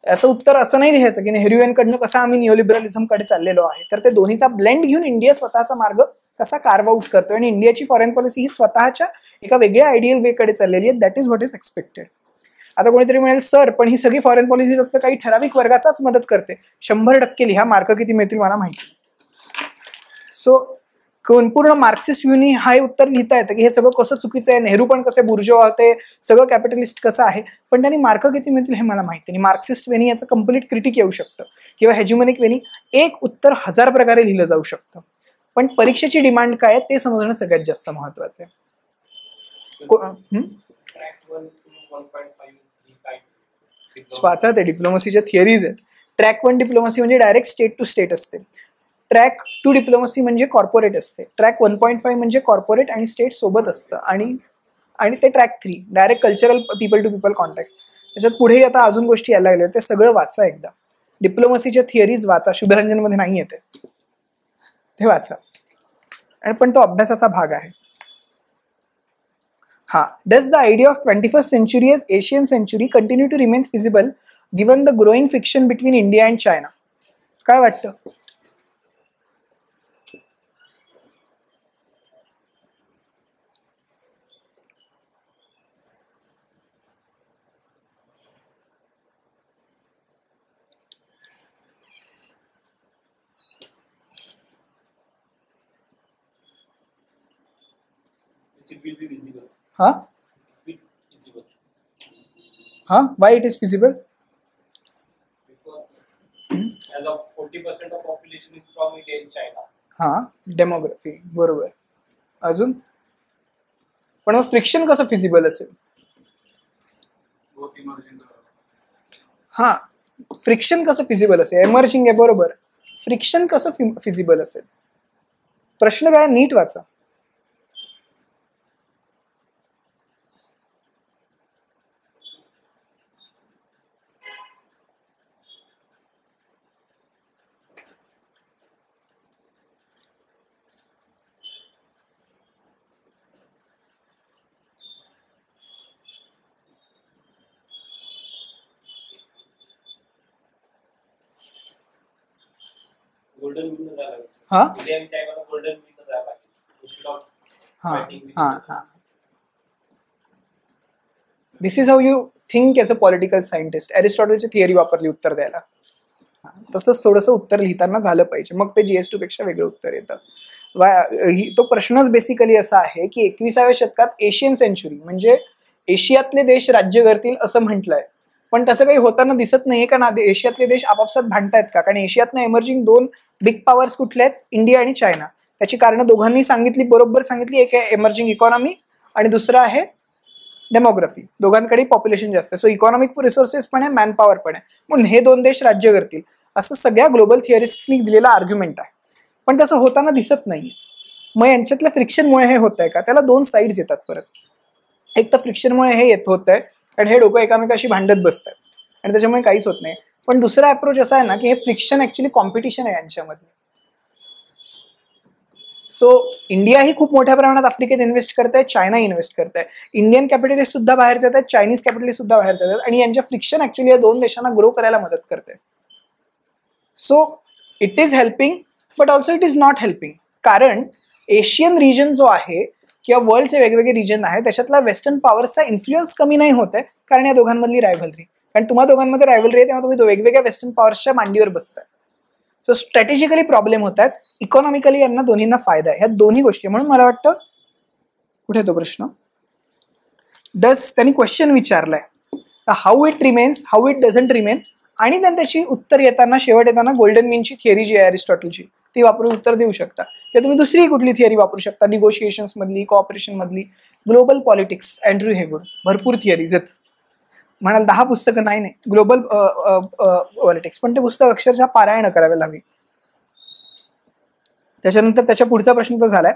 याचं उत्तर असं नाही लिहायचं की नेहरूवियनकडनं कसं आम्ही निओलिबरलिझम कडे चाललेलो आहे, तर ते दोन्हीचा ब्लेंड घेऊन इंडिया स्वतःचा मार्ग कसा कार्व आउट करतोय. आणि इंडियाची फॉरेन पॉलिसी ही स्वतःच्या एका वेगळ्या आयडियल वे कडे चाललेली आहे. That is what is expected. आता कोणीतरी म्हणेल, सर पण ही सगळी फॉरेन पॉलिसी फक्त काही ठराविक वर्गाचाच मदत करते. 100% लिहा, मार्क किती मिळतील मला माहिती. सो पूर्ण मार्क्सिस्ट व्ह्यूनी हा उत्तर लिहिता येतं की हे सगळं कसं चुकीचं आहे, नेहरू पण कसे बुर्जोआ होते, सगळं कॅपिटलिस्ट कसं आहे, पण त्यांनी मार्क किती मिळतील हे मला माहिती नाही. मार्क्सिस्ट वेनी याचं कम्प्लीट क्रिटिक येऊ शकतं, किंवा हेज्युमनिक वेनी एक उत्तर 1000 प्रकारे लिहिलं जाऊ शकतं. पण परीक्षेची डिमांड काय आहे ते समजणं सगळ्यात जास्त महत्वाचं आहे. वाचा, ते डिप्लोमसीच्या थिअरीज आहेत. ट्रॅक 1 डिप्लोमसी म्हणजे डायरेक्ट स्टेट टू स्टेट असते. ट्रॅक 2 डिप्लोमसी म्हणजे कॉर्पोरेट असते. ट्रॅक 1.5 म्हणजे कॉर्पोरेट आणि स्टेट सोबत असतं. आणि ते track 3 direct cultural people to people contact. त्याच्यात पुढे आता अजून गोष्टी यायला लागल्या, ते सगळं वाचा एकदा. डिप्लोमसीच्या थिअरीज वाचा, शुभरंजन मध्ये नाही येते ते वाचा. आणि पण तो अभ्यासाचा भाग आहे. हा, does the idea of 21st century as Asian century continue to remain feasible given the growing friction between India and China? काय वाटतं? Huh? Huh? Why it is feasible? Because as of 40% of population is from India and China. हाँ, demography बरोबर. अजून पण मग friction कसं feasible असेल? हा, फ्रिक्शन कसं फिजिबल असेल? एमर्जिंग आहे बरोबर. फ्रिक्शन कसं फिजिबल असेल? प्रश्न काय, नीट वाचा. गोल्डन मीन झाला. हाँ, इंडिया आणि चायना गोल्डन मीन झाला. This is how you think as a political scientist. एरिस्टॉटलची थिअरी वापरली उत्तर द्यायला. तसंच थोडंसं उत्तर लिहिताना झालं पाहिजे, मग ते GS2 पेक्षा वेगळं उत्तर येतं. तो प्रश्नच बेसिकली असा आहे की 21व्या शतकात एशियन सेंच्युरी म्हणजे एशियातले देश राज्य करतील असं म्हटलंय, पण तसं काही होताना दिसत नाहीये. का ना एशियातले देश आपापसात भांडतायत का? कारण एशियातनं एमर्जिंग 2 बिग पॉवर्स कुठले आहेत? इंडिया आणि चायना. त्याची कारणं दोघांनी सांगितली, बरोबर सांगितली. एक आहे एमर्जिंग इकॉनॉमी आणि दुसरं आहे डेमोग्राफी. दोघांकडे पॉप्युलेशन जास्त आहे, सो इकॉनॉमिक रिसोर्सेस पण आहे, मॅनपॉवर पण आहे, म्हणून हे 2 देश राज्य करतील असं सगळ्या ग्लोबल थिअरिस्टनी दिलेला आर्ग्युमेंट आहे. पण तसं होताना दिसत नाहीये. मग यांच्यातल्या फ्रिक्शनमुळे हे होत आहे का? त्याला 2 साईड्स येतात परत. एक तर फ्रिक्शनमुळे हे होत आहे कारण हे डोकं एकामेकाशी भांडत बसतात आणि त्याच्यामुळे काहीच होत नाही. पण दुसरा अप्रोच असा आहे ना की हे फ्रिक्शन ऍक्च्युली कॉम्पिटिशन आहे यांच्यामध्ये. सो इंडिया ही खूप मोठ्या प्रमाणात आफ्रिकेत इन्व्हेस्ट करत आहे, चायना इन्व्हेस्ट करत आहे, इंडियन कॅपिटलिस्ट सुद्धा बाहेर जात आहेत, चायनीज कॅपिटलिस्ट सुद्धा बाहेर जात आहेत आणि यांच्या फ्रिक्शन ऍक्च्युली या 2 देशांना ग्रो करायला मदत करते. So it is helping but also it is not helping. कारण एशियन रिजन जो आहे किंवा वर्ल्डचे वेगवेगळे रिजन आहे त्याच्यातला वेस्टर्न पॉवरचा इन्फ्लुएन्स कमी नाही होत आहे कारण या दोघांमधली रायव्हलरी. कारण तुम्हा दोघांमध्ये रायव्हलरी आहे तेव्हा तुम्ही वेगवेगळ्या वेस्टर्न पॉवरच्या मांडीवर बसताय. सो स्ट्रॅटेजिकली प्रॉब्लेम होत आहेत, इकॉनॉमिकली यांना दोन्हींना फायदा आहे. ह्या दोन्ही गोष्टी. म्हणून मला वाटतं कुठे तो प्रश्न त्यांनी क्वेश्चन विचारलाय how it remains, how it doesn't remain, आणि then त्याची उत्तर येताना शेवट येताना गोल्डन मीनची थिअरी जी आहे अरिस्टॉटलची ती वापरून उत्तर देऊ शकता. किंवा तुम्ही दुसरी कुठली थिअरी वापरू शकता, निगोशिएशन्स मधली, कॉपरेशन मधली, ग्लोबल पॉलिटिक्स, अँड्र्यू हेवूड, भरपूर थिअरीज आहेत. म्हणाल 10 पुस्तकं नाही, ग्लोबल पॉलिटिक्स, पण ते पुस्तक अक्षरशः पारायण करायला हवी. त्याच्यानंतर त्याच्या पुढचा प्रश्न तर झालाय,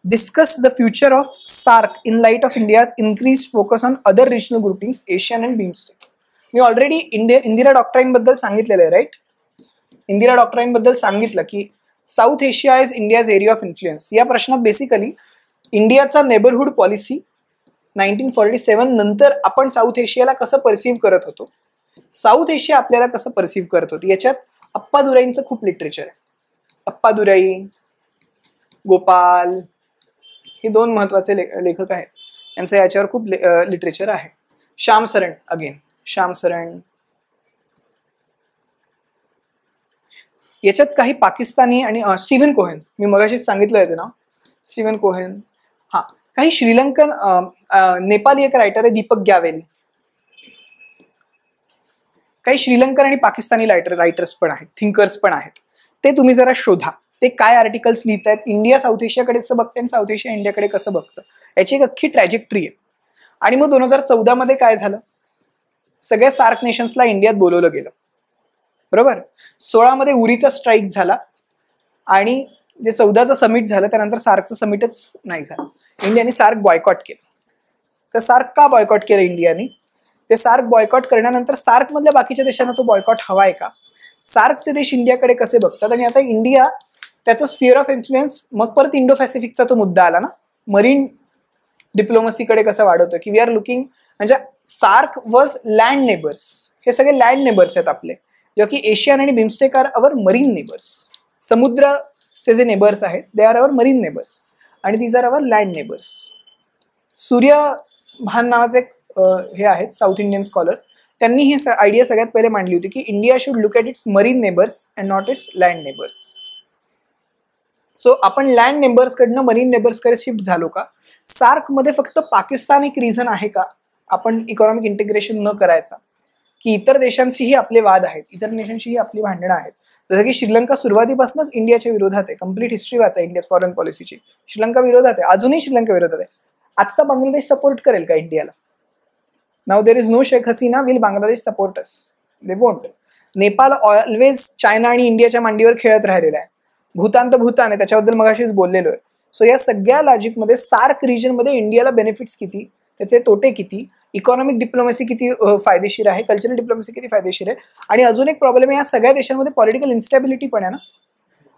discuss the future of SAARC in light of India's increase focus on other regional groupings, ASEAN and BIMSTEC. मी ऑलरेडी इंदिरा डॉक्ट्राईन बद्दल सांगितलेलं आहे, राईट. इंदिरा डॉक्ट्राईन बद्दल सांगितलं की South Asia is India's area of influence. या प्रश्नात बेसिकली इंडियाचा नेबरहुड पॉलिसी 1947 नंतर आपण साऊथ एशियाला कसं परसिव्ह करत होतो, साऊथ एशिया आपल्याला कसं परसिव्ह करत होती, याच्यात अप्पादुराईंचं खूप लिटरेचर आहे. अप्पादुराई, गोपाल हे 2 महत्वाचे लेखक आहेत, यांचं याच्यावर खूप लिटरेचर आहे. श्याम सरण, अगेन श्याम सरण. याच्यात काही पाकिस्तानी आणि स्टीव्हन कोहेन, मी मगाशीच सांगितलं होतं ना स्टीव्हन कोहेन. हा, काही श्रीलंकन नेपाली एक रायटर आहे दीपक ग्यावेली. काही श्रीलंकन आणि पाकिस्तानी रायटर्स पण आहेत, थिंकर्स पण आहेत. ते तुम्ही जरा शोधा, ते काय आर्टिकल्स लिहित आहेत, इंडिया साऊथ एशियाकडे कसं बघते आणि साऊथ एशिया इंडियाकडे कसं बघतं, याची एक अख्खी ट्रॅजेक्टरी आहे. आणि मग 2014 मध्ये काय झालं, सगळ्या सार्क नेशन्सला इंडियात बोलवलं गेलं, बरोबर. 16 मध्ये उरीचा स्ट्राईक झाला आणि जे 14चं समिट झालं त्यानंतर सार्कचं समिटच नाही झालं. इंडियाने सार्क बॉयकॉट केलं. तर सार्क का बॉयकॉट केलं इंडियाने? ते सार्क बॉयकॉट करण्यानंतर सार्क मधल्या बाकीच्या देशांना तो बॉयकॉट हवा आहे का, सार्कचे देश इंडियाकडे कसे बघतात, आणि आता इंडिया त्याचं स्फिअर ऑफ इन्फ्लुएन्स, मग परत इंडो पॅसिफिकचा तो मुद्दा आला ना, मरीन डिप्लोमसीकडे कसं वाढवतो की वी आर लुकिंग, म्हणजे सार्क वॉज लँड नेबर्स, हे सगळे लँड नेबर्स आहेत आपले, जो की एशियन आणि BIMSTEC are our marine neighbours. समुद्रचे जे नेबर्स आहेत they are our marine neighbours आणि these are our land neighbours. Suryabhan नावाचे एक हे आहेत साऊथ इंडियन स्कॉलर, त्यांनी ही आयडिया सगळ्यात पहिले मांडली होती की India should look at its marine neighbours and not it's land neighbours. So आपण लँड नेबर्स कडनं मरीन नेबर्सकडे शिफ्ट झालो का? सार्क मध्ये फक्त पाकिस्तान एक रिझन आहे का आपण इकॉनॉमिक इंटिग्रेशन न करायचा, की इतर देशांशीही आपले वाद आहेत, इतर देशांशीही आपली भांडणं आहेत. जसं की श्रीलंका सुरुवातीपासूनच इंडियाच्या विरोधात आहे, कम्प्लीट हिस्ट्री वाचा इंडिया फॉरेन पॉलिसीची, श्रीलंका विरोधात आहे, अजूनही श्रीलंका विरोधात आहे. आजचा बांगलादेश सपोर्ट करेल का इंडियाला? Now there is no Sheikh Hasina, will Bangladesh support us? They won't. Nepal always China आणि इंडियाच्या मांडीवर खेळत राहिलेला आहे. भूतान तर भूतान आहे, त्याच्याबद्दल मगाशीच बोललेलो आहे. सो या सगळ्या लॉजिकमध्ये सार्क रिजनमध्ये इंडियाला बेनिफिट्स किती, त्याचे तोटे किती, इकॉनॉमिक डिप्लोमसी किती फायदेशीर आहे, कल्चरल डिप्लोमसी किती फायदेशीर आहे, आणि अजून एक प्रॉब्लेम आहे या सगळ्या देशांमध्ये पॉलिटिकल इन्स्टॅबिलिटी पण आहे ना.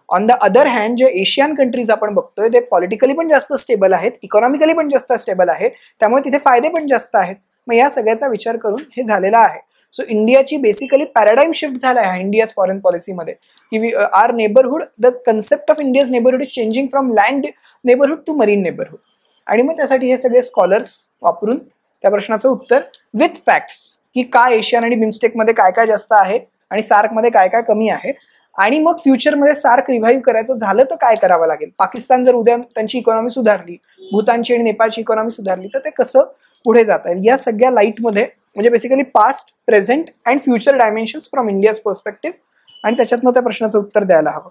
ऑन द अदर हँड जे एशियन कंट्रीज आपण बघतोय ते पॉलिटिकली पण जास्त स्टेबल आहेत, इकॉनॉमिकली पण जास्त स्टेबल आहेत, त्यामुळे तिथे फायदे पण जास्त आहेत. मग या सगळ्याचा विचार करून हे झालेलं आहे. सो इंडियाची बेसिकली पॅराडाईम शिफ्ट झाला आहे इंडियाज फॉरेन पॉलिसीमध्ये, की our neighbourhood, the concept of India's neighbourhood is changing from land neighbourhood to marine neighbourhood. आणि मग त्यासाठी हे सगळे स्कॉलर्स वापरून त्या प्रश्नाचं उत्तर विथ फॅक्ट्स, की का एशियन आणि बिमस्टेकमध्ये काय काय जास्त आहे आणि सार्कमध्ये काय काय कमी आहे, आणि मग फ्युचरमध्ये सार्क रिव्हाइव्ह करायचं झालं तर काय करावं लागेल. पाकिस्तान जर उद्या त्यांची इकॉनॉमी सुधारली, भूतानची आणि नेपाळची इकॉनॉमी सुधारली, तर ते कसं पुढे जाता येईल, या सगळ्या लाईटमध्ये म्हणजे basically past, present and future dimensions from India's perspective, आणि त्याच्यातनं त्या प्रश्नाचं उत्तर द्यायला हवं.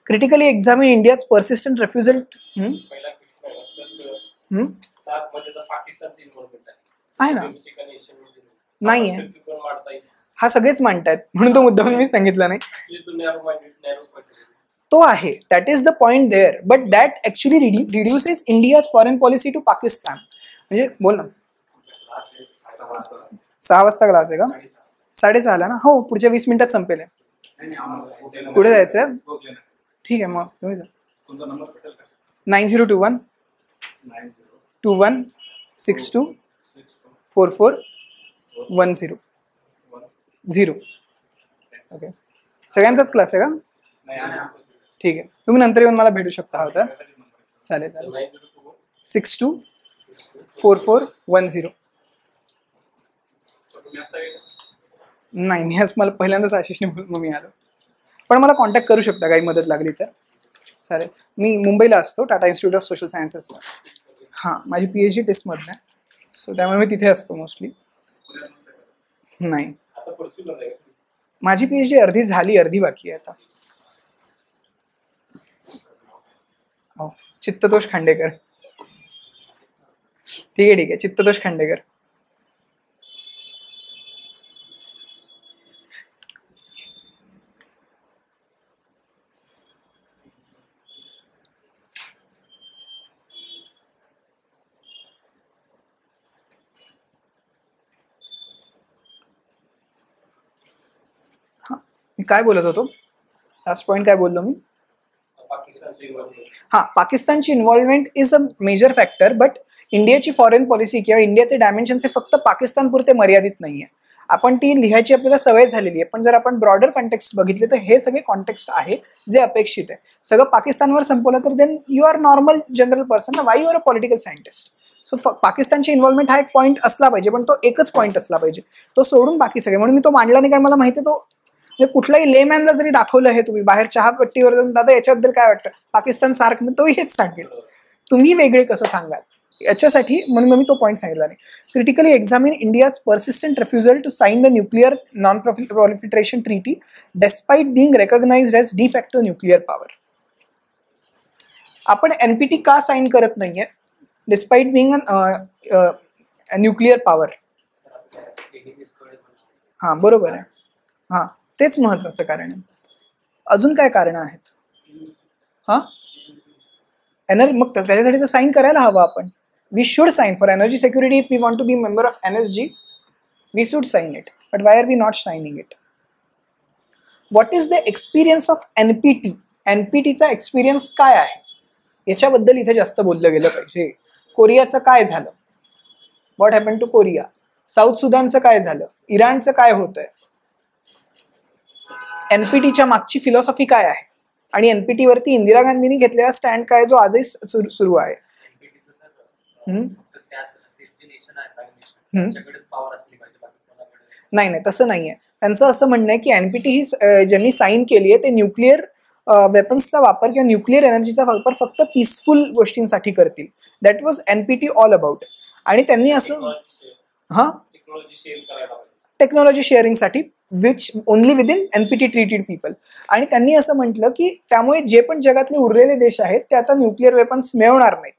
Critically examine India's persistent refusal. पहिला प्रश्न आहे तर सार्कमध्ये तर पाकिस्तानची इन्व्हॉल्वमेंट आहे ना, नाही आहे, पण मांडता येईल. हा सगळेच मांडतायत म्हणून तो मुद्दा मी सांगितला नाही. तो आहे, that is the point there, but that actually reduces India's foreign policy to Pakistan. म्हणजे बोल ना, 6 वाजता क्लास आहे का? 6:30 ना, हो पुढच्या 20 मिनिटात संपेल. पुढे जायचंय, ठीक आहे, मग तुम्ही जा. 9021 21 62 44 10. ओके, सगळ्यांचाच क्लास आहे का? ठीक आहे, तुम्ही नंतर येऊन मला भेटू शकता हवं तर. चालेल चालेल. 62 44 10. नाही, मी आज मला पहिल्यांदाच आशिषने मग मी आलो, पण मला कॉन्टॅक्ट करू शकता काही मदत लागली तर. चालेल, मी मुंबईला असतो, टाटा इन्स्टिट्यूट ऑफ सोशल सायन्सेसला. हां, माझी PhD टेस्टमधनं आहे, सो त्यामुळे मी तिथे असतो मोस्टली. नाही, माझी PhD अर्धी झाली, अर्धी बाकी आहे आता. हो, चित्ततोष खांडेकर. ठीक आहे ठीक आहे, चित्ततोष खांडेकर. मी काय बोलत होतो, लास्ट पॉइंट काय बोललो मी? हां, पाकिस्तानची involvement is a major factor, but इंडियाची फॉरेन पॉलिसी किंवा इंडियाचे डायमेन्शन्स हे फक्त पाकिस्तानपुरते मर्यादित नाही आहे. आपण ती लिहायची आपल्याला सवय झालेली आहे, पण जर आपण ब्रॉडर कॉन्टेक्स्ट बघितले तर हे सगळे कॉन्टेक्स्ट आहे जे अपेक्षित आहे. सगळं पाकिस्तानवर संपवलं तर then you are normal general person ना, why you are a political scientist. So पाकिस्तानची इन्व्हॉल्वमेंट हा एक पॉईंट असला पाहिजे, पण तो एकच पॉईंट असला पाहिजे, तो सोडून बाकी सगळे. म्हणून मी तो मांडला नाही, कारण मला माहिती आहे तो म्हणजे कुठलाही लेमॅनला जरी दाखवलं हे तुम्ही बाहेर चहापट्टीवर जाऊन, दादा याच्याबद्दल काय वाटतं, पाकिस्तान सार्क, तोही हेच सांगेल, तुम्ही वेगळे कसं सांगाल. याच्यासाठी म्हणून मी तो पॉईंट सांगितला नाही. Critically examine India's persistent refusal to sign the nuclear non proliferation treaty despite being recognised as de facto nuclear power. आपण NPT का साइन करत नाहीये डिस्पाइट बिंग न्यूक्लियर पॉवर? हां, बरोबर आहे. हां, तेच महत्वाचं कारण आहे. अजून काय कारण आहेत? हां, मग त्याच्यासाठी तर साइन करायला हवं आपण. We should sign for energy security. If we want to be member of NSG, we should sign it. But why are we not signing it? What is the experience of NPT? NPTचा experience काय आहे याच्याबद्दल इथे जास्त बोललं गेलं पाहिजे. कोरियाचं काय झालं? What happen to Korea? South सुदानचं काय झालं? इराणचं काय होतंय? NPTच्या मागची फिलॉसॉफी काय आहे, आणि NPT वरती इंदिरा गांधींनी घेतलेला स्टँड काय, जो आजही सुरू आहे. नाही नाही, तसं नाहीये. त्यांचं असं म्हणणं आहे की NPT ही ज्यांनी साईन केली आहे ते न्यूक्लिअर वेपन्सचा वापर किंवा न्यूक्लिअर एनर्जीचा वापर फक्त पीसफुल गोष्टींसाठी करतील. That was NPT all about. आणि त्यांनी असं टेक्नॉलॉजी शेअरिंगसाठी, which only within NPT treated people. आणि त्यांनी असं म्हटलं की त्यामुळे जे पण जगातले उरलेले देश आहेत ते आता न्यूक्लिअर वेपन्स मिळवणार नाहीत.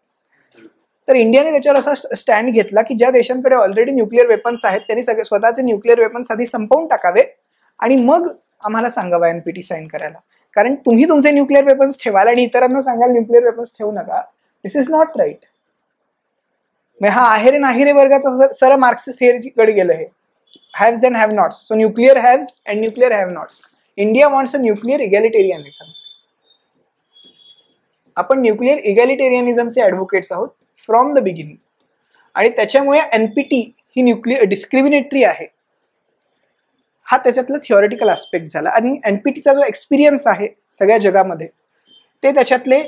तर इंडियाने त्याच्यावर असा स्टँड घेतला की ज्या देशांकडे ऑलरेडी न्यूक्लिअर वेपन्स आहेत त्यांनी सगळे स्वतःचे न्यूक्लिअर वेपन्स आधी संपवून टाकावे आणि मग आम्हाला सांगावा NPT साईन करायला. कारण तुम्ही तुमचे न्यूक्लिअर वेपन्स ठेवाल आणि इतरांना सांगाल न्यूक्लिअर वेपन्स ठेवू नका. दिस इज नॉट राईट. हा आहेरे नाहिरे वर्गाचा सर मार्क्सिस्ट थिअरीकडे गेलं हे. Haves and have nots. So nuclear haves and nuclear have nots. India wants a nuclear egalitarianism. आपण न्यूक्लिअर इगॅलिटेरियनिझमचे ॲडव्होकेट्स आहोत फ्रॉम द बिगिनिंग. आणि त्याच्यामुळे NPT ही न्यूक्लिअर डिस्क्रिमिनेटरी आहे. हा त्याच्यातला थिओरिटिकल ॲस्पेक्ट झाला. आणि NPTचा जो एक्सपिरियन्स आहे सगळ्या जगामध्ये ते त्याच्यातले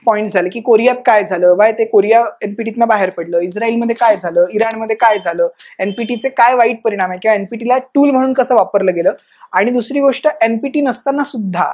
पॉइंट झाले की कोरियात काय झालं, वाय ते कोरिया एनपीटीतनं बाहेर पडलं, इस्रायलमध्ये काय झालं, इराणमध्ये काय झालं, एनपीटीचे काय वाईट परिणाम आहे किंवा एनपीटीला टूल म्हणून कसं वापरलं गेलं. आणि दुसरी गोष्ट, एनपीटी नसताना सुद्धा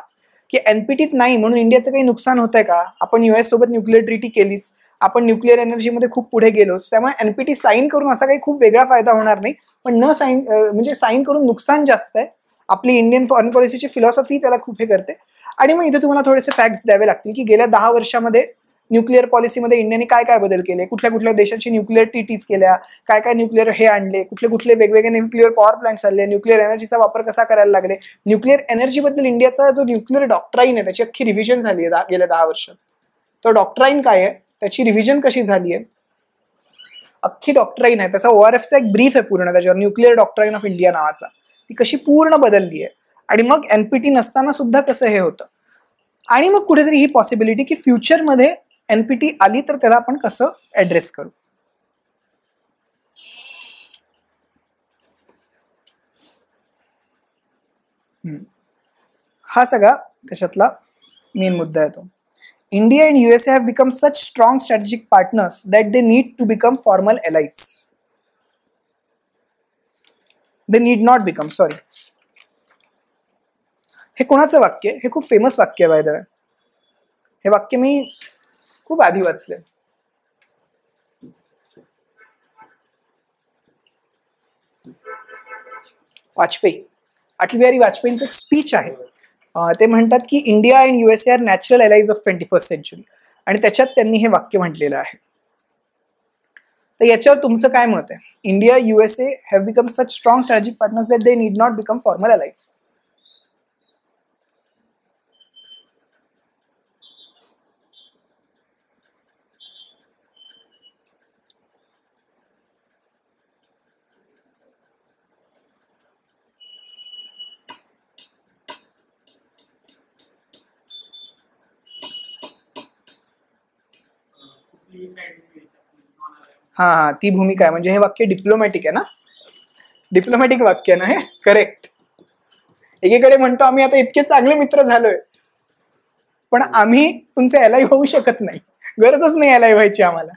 की एनपीटीत नाही म्हणून इंडियाचं काही नुकसान होतंय का. आपण US सोबत न्यूक्लिअर ट्रीटी केलीच, आपण न्यूक्लिअर एनर्जीमध्ये खूप पुढे गेलोच, त्यामुळे एनपीटी साईन करून असा काही खूप वेगळा फायदा होणार नाही. पण न साईन म्हणजे साईन करून नुकसान जास्त आहे. आपली इंडियन फॉरेन पॉलिसीची फिलॉसॉफी त्याला खूप हे करते. आणि मग इथे तुम्हाला थोडेसे फॅक्ट्स द्यावे लागतील की गेल्या 10 वर्षामध्ये न्यूक्लिअर पॉलिसीमध्ये इंडियाने काय काय बदल केले, कुठल्या कुठल्या देशांची न्यूक्लिअर ट्रीटीज केल्या, काय काय न्यूक्लिअर हे आणले, कुठले कुठले वेगवेगळे न्यूक्लिअर पॉवर प्लांट्स आणले, न्यूक्लिअर एनर्जीचा वापर कसा करायला लागले, न्यूक्लिअर एनर्जीबद्दल इंडियाचा जो न्यूक्लिअर डॉक्ट्राईन आहे त्याची अख्खी रिव्हिजन झाली आहे गेल्या 10 वर्षात. तो डॉक्ट्राईन काय आहे, त्याची रिव्हिजन कशी झाली आहे, अख्खी डॉक्ट्राईन आहे, त्याचा ORFचा एक ब्रीफ आहे पूर्ण त्याच्यावर, न्यूक्लिअर डॉक्ट्राईन ऑफ इंडिया नावाचा, ती कशी पूर्ण बदलली आहे. आणि मग एनपीटी नसताना सुद्धा कसं हे होतं. आणि मग कुठेतरी ही पॉसिबिलिटी की फ्युचरमध्ये एनपीटी आली तर त्याला आपण कसं ऍड्रेस करू. हा सगळा त्याच्यातला मेन मुद्दा आहे तो. India and USA have become such strong strategic partners that they need to become formal allies. They need not become, sorry. हे कोणाचं वाक्य आहे, हे खूप फेमस वाक्य आहे बाय द वे. हे वाक्य मी खूप आधी वाचले. वाजपेयी, अटल बिहारी वाजपेयींचं एक स्पीच आहे. ते म्हणतात की India and USA are natural allies of 21st century, आणि त्याच्यात त्यांनी हे वाक्य म्हटलेलं आहे. तर याच्यावर तुमचं काय मत आहे. India USA have become such strong strategic partners that they need not become formal allies. हा, ती भूमिका आहे. म्हणजे हे वाक्य डिप्लोमॅटिक आहे ना, डिप्लोमॅटिक वाक्य ना हे. करेक्ट. एकीकडे म्हणतो आम्ही आता इतके चांगले मित्र झालोय, पण आम्ही तुमचे एलाय होऊ शकत नाही, गरजच नाही एलाय व्हायची आम्हाला.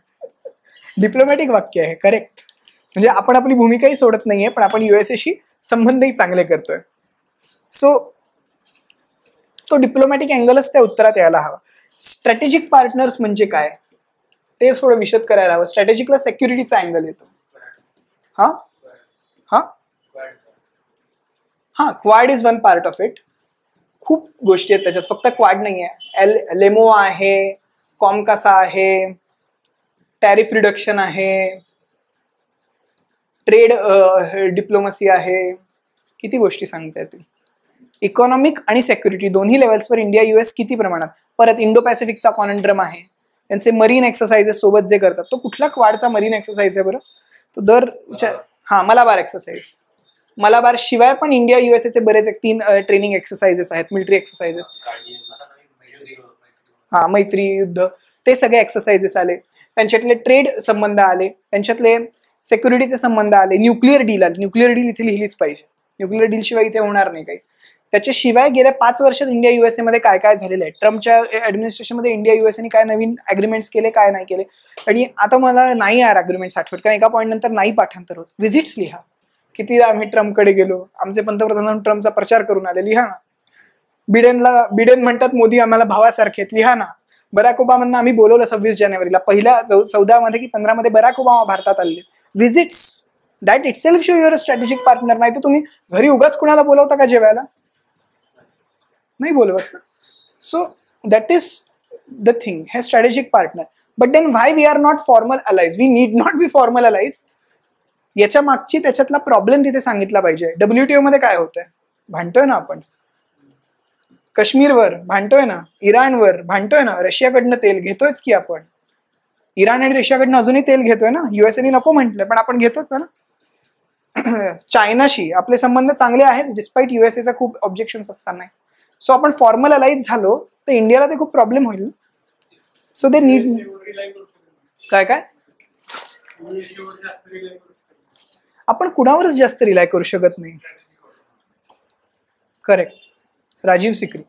डिप्लोमॅटिक वाक्य आहे. करेक्ट. म्हणजे आपण आपली भूमिकाही सोडत नाहीये, पण आपण USA संबंधही चांगले करतोय. सो तो डिप्लोमॅटिक अँगलच त्या उत्तरात यायला हवा. स्ट्रॅटेजिक पार्टनर्स म्हणजे काय ते थोडं विशद करायला हवं. स्ट्रॅटेजिकला सेक्युरिटीचा अँगल येतो. हा हा हा quad is one part of it. खूप गोष्टी आहेत त्याच्यात, फक्त क्वाड नाही आहे. लेमो आहे, कॉमकासा आहे, टॅरिफ रिडक्शन आहे, ट्रेड डिप्लोमसी आहे, किती गोष्टी सांगता येतील. इकॉनॉमिक आणि सेक्युरिटी दोन्ही लेवल्सवर इंडिया US किती प्रमाणात. परत इंडो पॅसिफिकचा कॉनंड्रम आहे, त्यांचे मरीन एक्सरसाइजेस सोबत जे करतात. तो कुठला क्वाडचा मरीन एक्सरसाइज आहे बरं, तो मलाबार एक्सरसाइज. मलाबार शिवाय पण इंडिया USA बरेच 3 ट्रेनिंग एक्सरसाइजेस आहेत, मिलिटरी एक्सरसाइजेस. मैत्री युद्ध, ते सगळे एक्सरसाइजेस आले. त्यांच्यातले ट्रेड संबंध आले, त्यांच्यातले सेक्युरिटीचे संबंध आले, न्यूक्लिअर डील आले. न्यूक्लिअर डील इथे लिहिलीच पाहिजे, न्यूक्लिअर डील शिवाय इथे होणार नाही काही. त्याच्याशिवाय गेल्या 5 वर्षात इंडिया USA मध्ये काय काय झालेलं आहे. ट्रम्पच्या ऍडमिनिस्ट्रेशनमध्ये इंडिया USAने काय नवीन अग्रीमेंट्स केले, काय नाही केले. आणि आता मला नाही यार अग्रीमेंट्स आठवत, कारण एका पॉईंट नंतर नाही पाठांतर होत. व्हिजिट्स लिहा, किती आम्ही ट्रम्पकडे गेलो, आमचे पंतप्रधान ट्रम्पचा प्रचार करून आले, लिहा ना. बिडेन म्हणतात मोदी आम्हाला भावासारखे, लिहा ना. बराक ओबामांना आम्ही बोलवलं 26 जानेवारीला, पहिल्या 14 मध्ये की 15 मध्ये बराक ओबामा भारतात आले. Visits that itself show your strategic partner. नाही तर तुम्ही घरी उगाच कुणाला बोलवता का जेवायला, नाही बोलवत. So that is the thing, हे strategic partner. But then why we are not formal allies, we need not be formal allies. याच्या मागची त्याच्यातला प्रॉब्लेम तिथे सांगितला पाहिजे. WTO मध्ये काय होतंय, भांडतोय ना आपण, काश्मीरवर भांडतोय ना, इराणवर भांडतोय ना, रशियाकडनं तेल घेतोयच की आपण. इराण आणि रशियाकडनं अजूनही तेल घेतोय ना, USAने नको म्हटलं पण आपण घेतोच ना. चायनाशी आपले संबंध चांगले आहेत डिस्पाईट USAचा खूप ऑब्जेक्शन्स असताना. सो आपण फॉर्मल अलाइज झालो तर इंडियाला ते खूप प्रॉब्लेम होईल. सो दे नीड काय काय आपण कुणावरच जास्त रिलाय करू शकत नाही. करेक्ट. राजीव सिकरी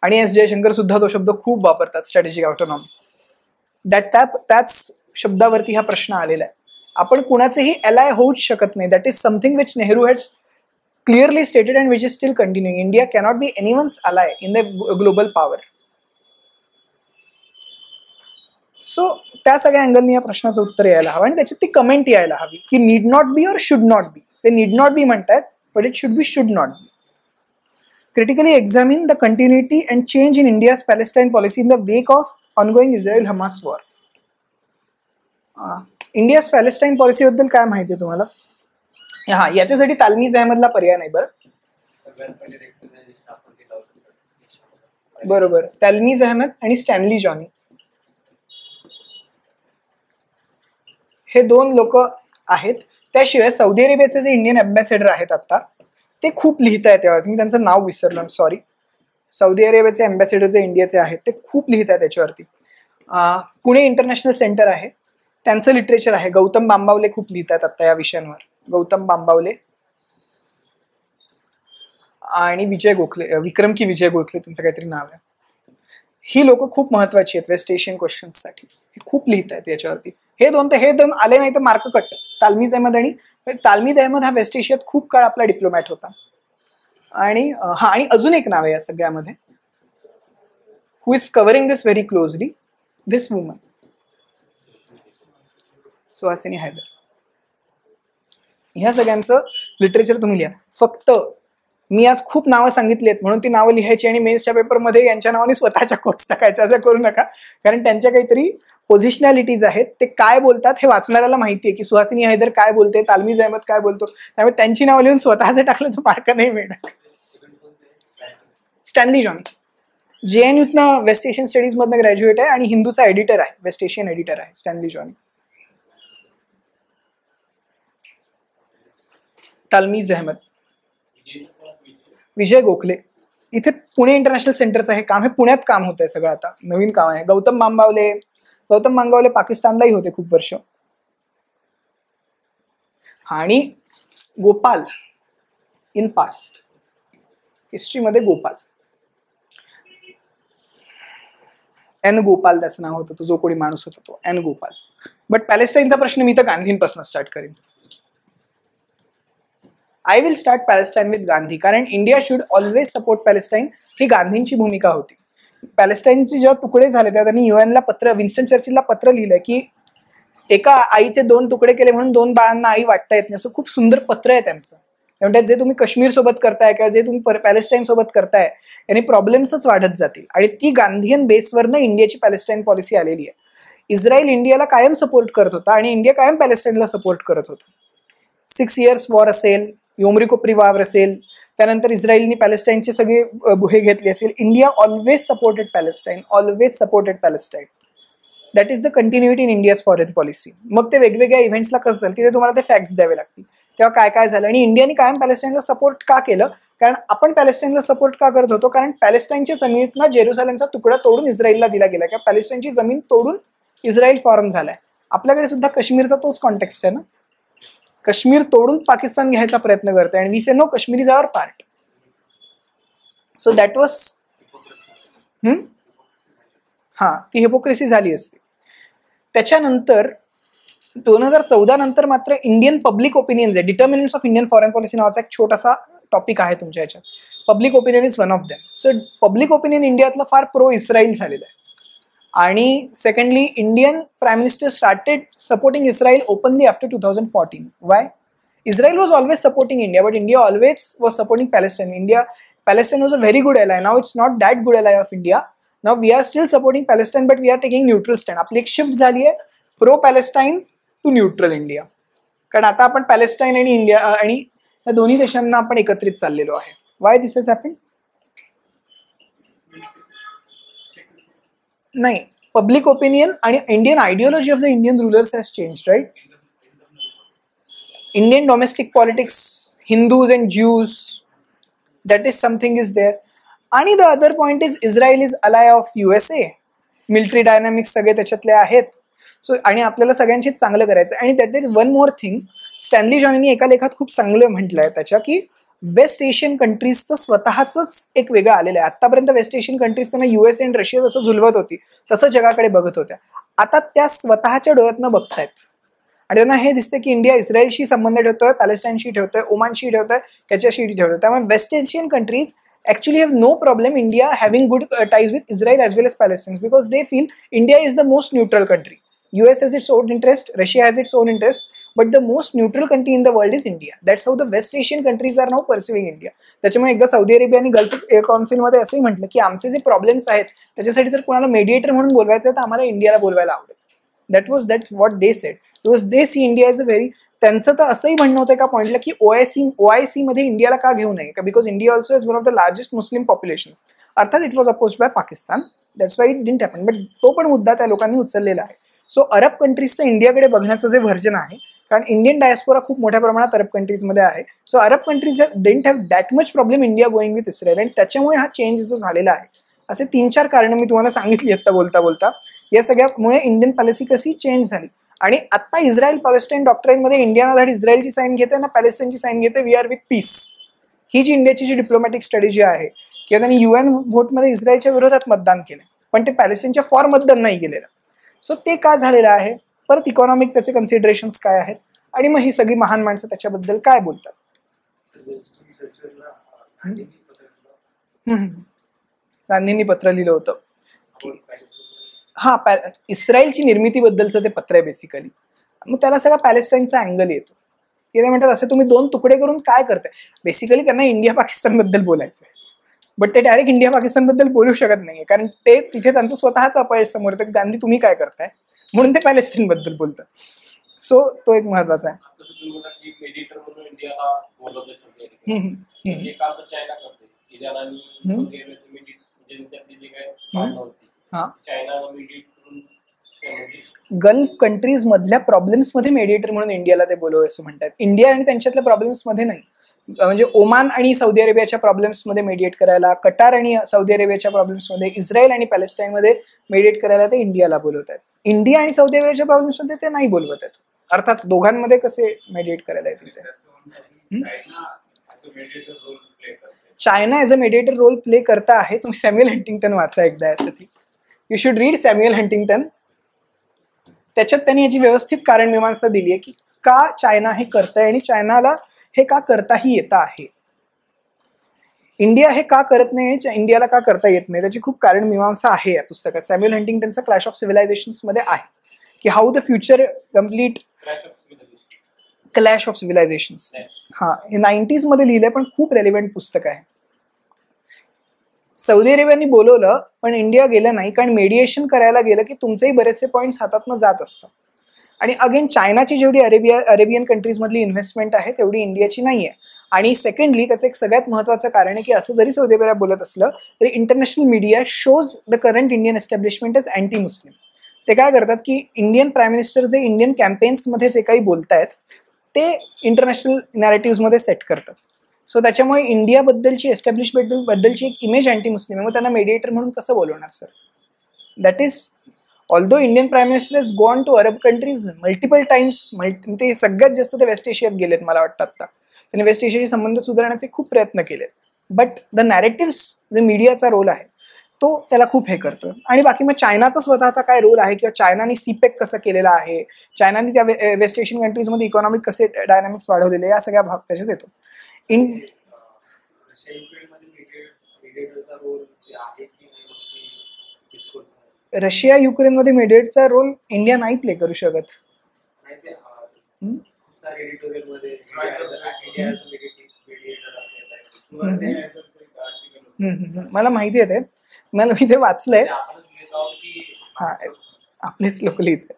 आणि एस जयशंकर सुद्धा तो शब्द खूप वापरतात, स्ट्रॅटेजिक ऑटोनॉमी. त्याच शब्दावरती हा प्रश्न आलेला आहे. आपण कुणाचेही एलाय होऊच शकत नाही. That is something which Nehru has clearly stated and which is steel continuing. India cannot be anyone's ally in the global power. So त्या सगळ्या अँगलनी या प्रश्नाचं उत्तर यायला हवं आणि त्याच्यात ती कमेंट यायला हवी की नीड नॉट बी और शुड नॉट बी. ते नीड नॉट बी म्हणतात, but it should be should not be. Critically examine the continuity and change in India's Palestine policy in the wake of ongoing Israel-Hamas war. India's Palestine policy बद्दल काय माहिती आहे तुम्हाला? हा, याच्यासाठी तालमीज अहमदला पर्याय नाही. बरोबर, तालमीज अहमद आणि स्टॅनली जॉनी हे दोन लोक आहेत. त्याशिवाय सौदी अरेबियाचे जे इंडियन अँबॅसेडर आहेत आता, ते खूप लिहित आहेत त्यावर. मी त्यांचं नाव विसरलं, सॉरी. सौदी अरेबियाचे अँबॅसेडर जे इंडियाचे आहेत ते खूप लिहित आहेत त्याच्यावरती. पुणे इंटरनॅशनल सेंटर आहे, त्यांचं लिटरेचर आहे. गौतम बांबावले खूप लिहित आहेत आता या विषयांवर. गौतम बांबावले आणि विजय गोखले, विक्रम की विजय गोखले त्यांचं काहीतरी नाव आहे. ही लोक खूप महत्वाची आहेत वेस्ट एशियन क्वेश्चन्ससाठी. हे खूप लिहित आहेत याच्यावरती. हे दोन आले नाही तर मार्क कट. तालमीज अहमद हा वेस्ट एशियात खूप काळ आपला डिप्लोमॅट होता. आणि आणि अजून एक नाव आहे या सगळ्यामध्ये, who is covering this very closely, this woman, Suhasini Haidar. ह्या सगळ्यांचं लिटरेचर तुम्ही लिहा. फक्त मी आज खूप नावं सांगितली आहेत म्हणून ती नावं लिहायची आणि मेन्सच्या पेपरमध्ये यांच्या नावाने स्वतःच्या कोट्स टाकायच्या, असं करू नका. कारण त्यांच्या काहीतरी पोझिशनॅलिटीज आहेत. ते काय बोलतात हे वाचणाऱ्याला माहिती आहे की सुहासिनी हैदर काय बोलते, तालमीज अहमद काय बोलतो. त्यामुळे त्यांची नावं लिहून स्वतःचे टाकलं तर मार्क नाही मिळणार. स्टॅनली जॉनी JNUतनं वेस्ट एशियन स्टडीज मधनं ग्रॅज्युएट आहे आणि हिंदूचा एडिटर आहे, वेस्ट एशियन एडिटर आहे स्टॅनली जॉनी. तालमीज अहमद, विजय गोखले. इथे पुणे इंटरनॅशनल सेंटरचं हे काम, हे पुण्यात काम होत आहे सगळं, आता नवीन काम आहे. गौतम बांबावले पाकिस्तानलाही होते खूप वर्ष. आणि गोपाल इन पास्ट, हिस्ट्रीमध्ये गोपाल, एन गोपाल त्याचं नाव होतं, तो जो कोणी माणूस होता तो एन गोपाल. बट पॅलेस्टाईनचा प्रश्न मी तर गांधींपासून स्टार्ट करेन. I will start Palestine with Gandhi, कारण India should always support Palestine, ही गांधींची भूमिका होती. पॅलेस्टाईनचे जेव्हा तुकडे झाले तेव्हा त्यांनी युएनला पत्र, विन्स्टन चर्चिलला पत्र लिहिलं की एका आईचे 2 तुकडे केले म्हणून 2 बाळांना आई वाटता येत नाही, असं खूप सुंदर पत्र आहे त्यांचं. म्हणजे जे तुम्ही काश्मीर सोबत करताय किंवा जे तुम्ही पॅलेस्टाईन सोबत करताय याने प्रॉब्लेम्सच वाढत जातील. आणि ती गांधीयन बेसवरनं इंडियाची पॅलेस्टाईन पॉलिसी आलेली आहे. इस्रायल इंडियाला कायम सपोर्ट करत होता आणि इंडिया कायम पॅलेस्टाईनला सपोर्ट करत होता. 6 years वॉर असेल, योमरी कोपरी वार असेल, त्यानंतर इस्रायलनी पॅलेस्टाईनचे सगळे हे घेतले असेल. India always supported Palestine, always supported Palestine. That is the continuity in India's foreign policy. मग ते वेगवेगळ्या इव्हेंट्सला कसं झालं तिथे तुम्हाला ते फॅक्ट्स द्यावे लागतील, तेव्हा काय काय झालं. आणि इंडियाने कायम पॅलेस्टाईनला सपोर्ट का केलं? कारण आपण पॅलेस्टाईनला सपोर्ट का करत होतो? कारण पॅलेस्टाईनच्या जमिनीतनं जेरुसलेमचा तुकडा तोडून इस्रायलला दिला गेला, किंवा पॅलेस्टाईनची जमीन तोडून इस्रायल फॉर्म झालाय. आपल्याकडे सुद्धा काश्मीरचा तोच कॉन्टेक्स्ट आहे ना. काश्मीर तोडून पाकिस्तान घ्यायचा प्रयत्न करते आणि we say no, Kashmir is our part. So that was ती हिपोक्रेसी झाली असती. त्याच्यानंतर 2014 नंतर मात्र इंडियन पब्लिक ओपिनियन्स आहे. Determinants of Indian foreign policy नावाचा एक छोटासा टॉपिक आहे तुमच्या याच्यात. Public opinion is one of them. So public opinion इंडियातलं फार प्रो इस्रायल झालेलं आहे. आणि secondly, Indian prime minister started supporting Israel openly after 2014. Why? Israel was always supporting India, but India always was supporting Palestine. Palestine was a very good ally. Now it's not that good ally of India. Now we are still supporting Palestine, but we are taking neutral stand. आपली एक shift झाली आहे pro Palestine to neutral India. कारण आता आपण Palestine आणि India आणि या दोन्ही देशांना आपण एकत्रित चाललेलो आहे. Why this has happened? नाही, पब्लिक ओपिनियन आणि Indian ideology of the Indian rulers has changed, right? Indian domestic politics, Hindus and Jews, that is something is there. आणि the other point is Israel is ally of USA. Military dynamics सगळे त्याच्यातले आहेत. So आणि आपल्याला सगळ्यांशीच चांगलं करायचं. आणि that is one more thing, Stanley जॉनीनी एका लेखात खूप चांगलं म्हटलंय त्याच्या की वेस्ट एशियन कंट्रीजचं स्वतःच एक वेगळं आलेलं आहे. आतापर्यंत वेस्ट एशियन कंट्रीज त्यांना US आणि रशिया जसं झुलवत होती तसं जगाकडे बघत होत्या. आता त्या स्वतःच्या डोळ्यातनं बघतायत आणि त्यांना हे दिसतं की इंडिया इस्रायलशी संबंध ठेवतोय, पॅलेस्टाईनशी ठेवतोय, ओमानशी ठेवतोय, त्याच्याशी ठेवतोय. त्यामुळे West Asian countries actually have no problem India having good ties with Israel as well as Palestine because they feel India is the most neutral country. US has its own interest, Russia has its own interests, but the most neutral country in the world is India. That's how the West Asian countries are now pursuing India. त्याच्यामुळे एकदा Saudi Arabia आणि gulf काउन्सिलमध्ये असंही म्हटलं की आमचे जे problems आहेत त्याच्यासाठी जर कोणाला मेडिएटर म्हणून बोलवायचं आहे तर आम्हाला इंडियाला बोलवायला आवडेल. that's what they said because they see India as a very, त्यांचं तर असंही म्हणणं होतं एका पॉइंटला की OIC मध्ये इंडियाला का घेऊ नये का because India also is one of the largest Muslim populations. अर्थात it was oppose by Pakistan, that's why it didn't happen, but तो पण मुद्दा त्या लोकांनी उचललेला आहे. सो अरब कंट्रीजचं इंडियाकडे बघण्याचं जे व्हर्जन आहे, कारण इंडियन डायस्पोरा खूप मोठ्या प्रमाणात अरब कंट्रीजमध्ये आहे, so Arab countries didn't have that much problem India going with Israel आणि त्याच्यामुळे हा चेंज जो झालेला आहे. असे 3-4 कारणं मी तुम्हाला सांगितली आता बोलता बोलता. या सगळ्यामुळे इंडियन पॉलिसी कशी चेंज झाली आणि आता इस्रायल पॅलेस्टाईन डॉक्ट्राईनमध्ये इंडिया ना धड इस्रायलची साईन घेते ना पॅलेस्टाईनची साईन घेते, वी आर विथ पीस. ही जी इंडियाची जी डिप्लोमॅटिक स्ट्रॅटेजी आहे किंवा त्यांनी UN व्होटमध्ये इस्रायलच्या विरोधात मतदान केलं पण ते पॅलेस्टाईनच्या फॉर मतदान नाही केलेलं. सो ते का झालेलं आहे, परत इकॉनॉमिक त्याचे कन्सिडरेशन्स काय आहेत आणि मग ही सगळी महान माणसं त्याच्याबद्दल काय बोलतात. गांधींनी पत्र लिहिलं होतं की इस्रायलची निर्मितीबद्दलचं ते पत्र आहे बेसिकली. मग त्याला सगळा पॅलेस्टाईनचा अँगल येतो की ते म्हणतात असे तुम्ही 2 तुकडे करून काय करताय. बेसिकली त्यांना इंडिया पाकिस्तानबद्दल बोलायचं आहे बट ते डायरेक्ट इंडिया पाकिस्तानबद्दल बोलू शकत नाहीये कारण ते तिथे त्यांचं स्वतःच अपयश समोर येतं. गांधी तुम्ही काय करताय म्हणून ते पॅलेस्टाईनबद्दल बोलतात. सो तो एक महत्वाचा आहे. गल्फ कंट्रीज मधल्या प्रॉब्लेम्स मध्ये मेडिएटर म्हणून इंडियाला ते बोलव असं म्हणतात. इंडिया आणि त्यांच्यातल्या प्रॉब्लेम्स मध्ये नाही, म्हणजे ओमान आणि सौदी अरेबियाच्या प्रॉब्लेम्स मध्ये मेडिएट करायला, कटार आणि सौदी अरेबियाच्या प्रॉब्लेम्स मध्ये, इस्रायल आणि पॅलेस्टाईन मध्ये मेडिएट करायला ते इंडियाला बोलवत आहेत. इंडिया आणि सौदी अरेबियाच्या प्रॉब्लेम्स मध्ये ते नाही बोलवत आहेत. अर्थात दोघांमध्ये कसे मेडिएट करायला येतील ते. China as a mediator role play करता आहे. तुम्ही सॅम्युअल हंटिंग्टन वाचा एकदा यासाठी. You should read Samuel Huntington. त्याच्यात त्यांनी याची व्यवस्थित कारण मीमांसा दिली आहे की का चायना हे करतंय आणि चायनाला हे का करताही येतं आहे. इंडिया हे का करत नाही आणि इंडियाला का करता येत नाही त्याची खूप कारण मीमांसा आहे या पुस्तकात. सॅम्युअल हंटिंग्टनचा क्लॅश ऑफ सिव्हिलायझेशन्स मध्ये आहे की how the future complete clash of civilisations. हा, हे 90s मध्ये लिहिलंय पण खूप रेलिव्हंट पुस्तक आहे. सौदी अरेबियाने बोलवलं पण इंडिया गेलं नाही कारण मेडिएशन करायला गेलं की तुमचेही बरेचसे पॉईंट्स हातातनं जात असतात. आणि अगेन चायनाची जेवढी अरेबियन कंट्रीजमधली इन्व्हेस्टमेंट आहे तेवढी इंडियाची नाही आहे. आणि सेकंडली त्याचं एक सगळ्यात महत्त्वाचं कारण आहे की असं जरी सौदी अरेबिया बोलत असलं तरी international media shows the current Indian establishment as anti Muslim. ते काय करतात की इंडियन प्राईम मिनिस्टर जे इंडियन कॅम्पेन्समध्ये जे काही बोलतायत ते इंटरनॅशनल नॅरेटिव्हमध्ये सेट करतात. सो त्याच्यामुळे इंडियाबद्दलची एस्टॅब्लिशमेंट बद्दलची एक इमेज अँटी मुस्लिम आहे. मग त्यांना मेडिएटर म्हणून कसं बोलवणार sir. That is although Indian prime minister is gone to Arab countries multiple times. ते सगळ्यात जास्त ते वेस्ट एशियात गेलेत मला वाटतं आता. त्यांनी वेस्ट एशियाशी संबंध सुधारण्याचे खूप प्रयत्न केलेत. बट द नॅरेटिव्स जे मीडियाचा रोल आहे तो त्याला खूप हे करतो. आणि बाकी मग चायनाचा स्वतःचा काय रोल आहे किंवा चायनाने सीपेक कसं केलेला आहे, चायनाने त्या वेस्ट एशियन कंट्रीजमध्ये इकॉनॉमिक कसे डायनामिक्स वाढवलेले, या सगळ्या भाग त्याच्यात येतो. रशिया युक्रेनमध्ये मेडिएटचा रोल इंडिया नाही प्ले करू शकत. मला माहिती आहे ते, मला मी ते वाचलंय. हा, आपलेच लोक लिहित.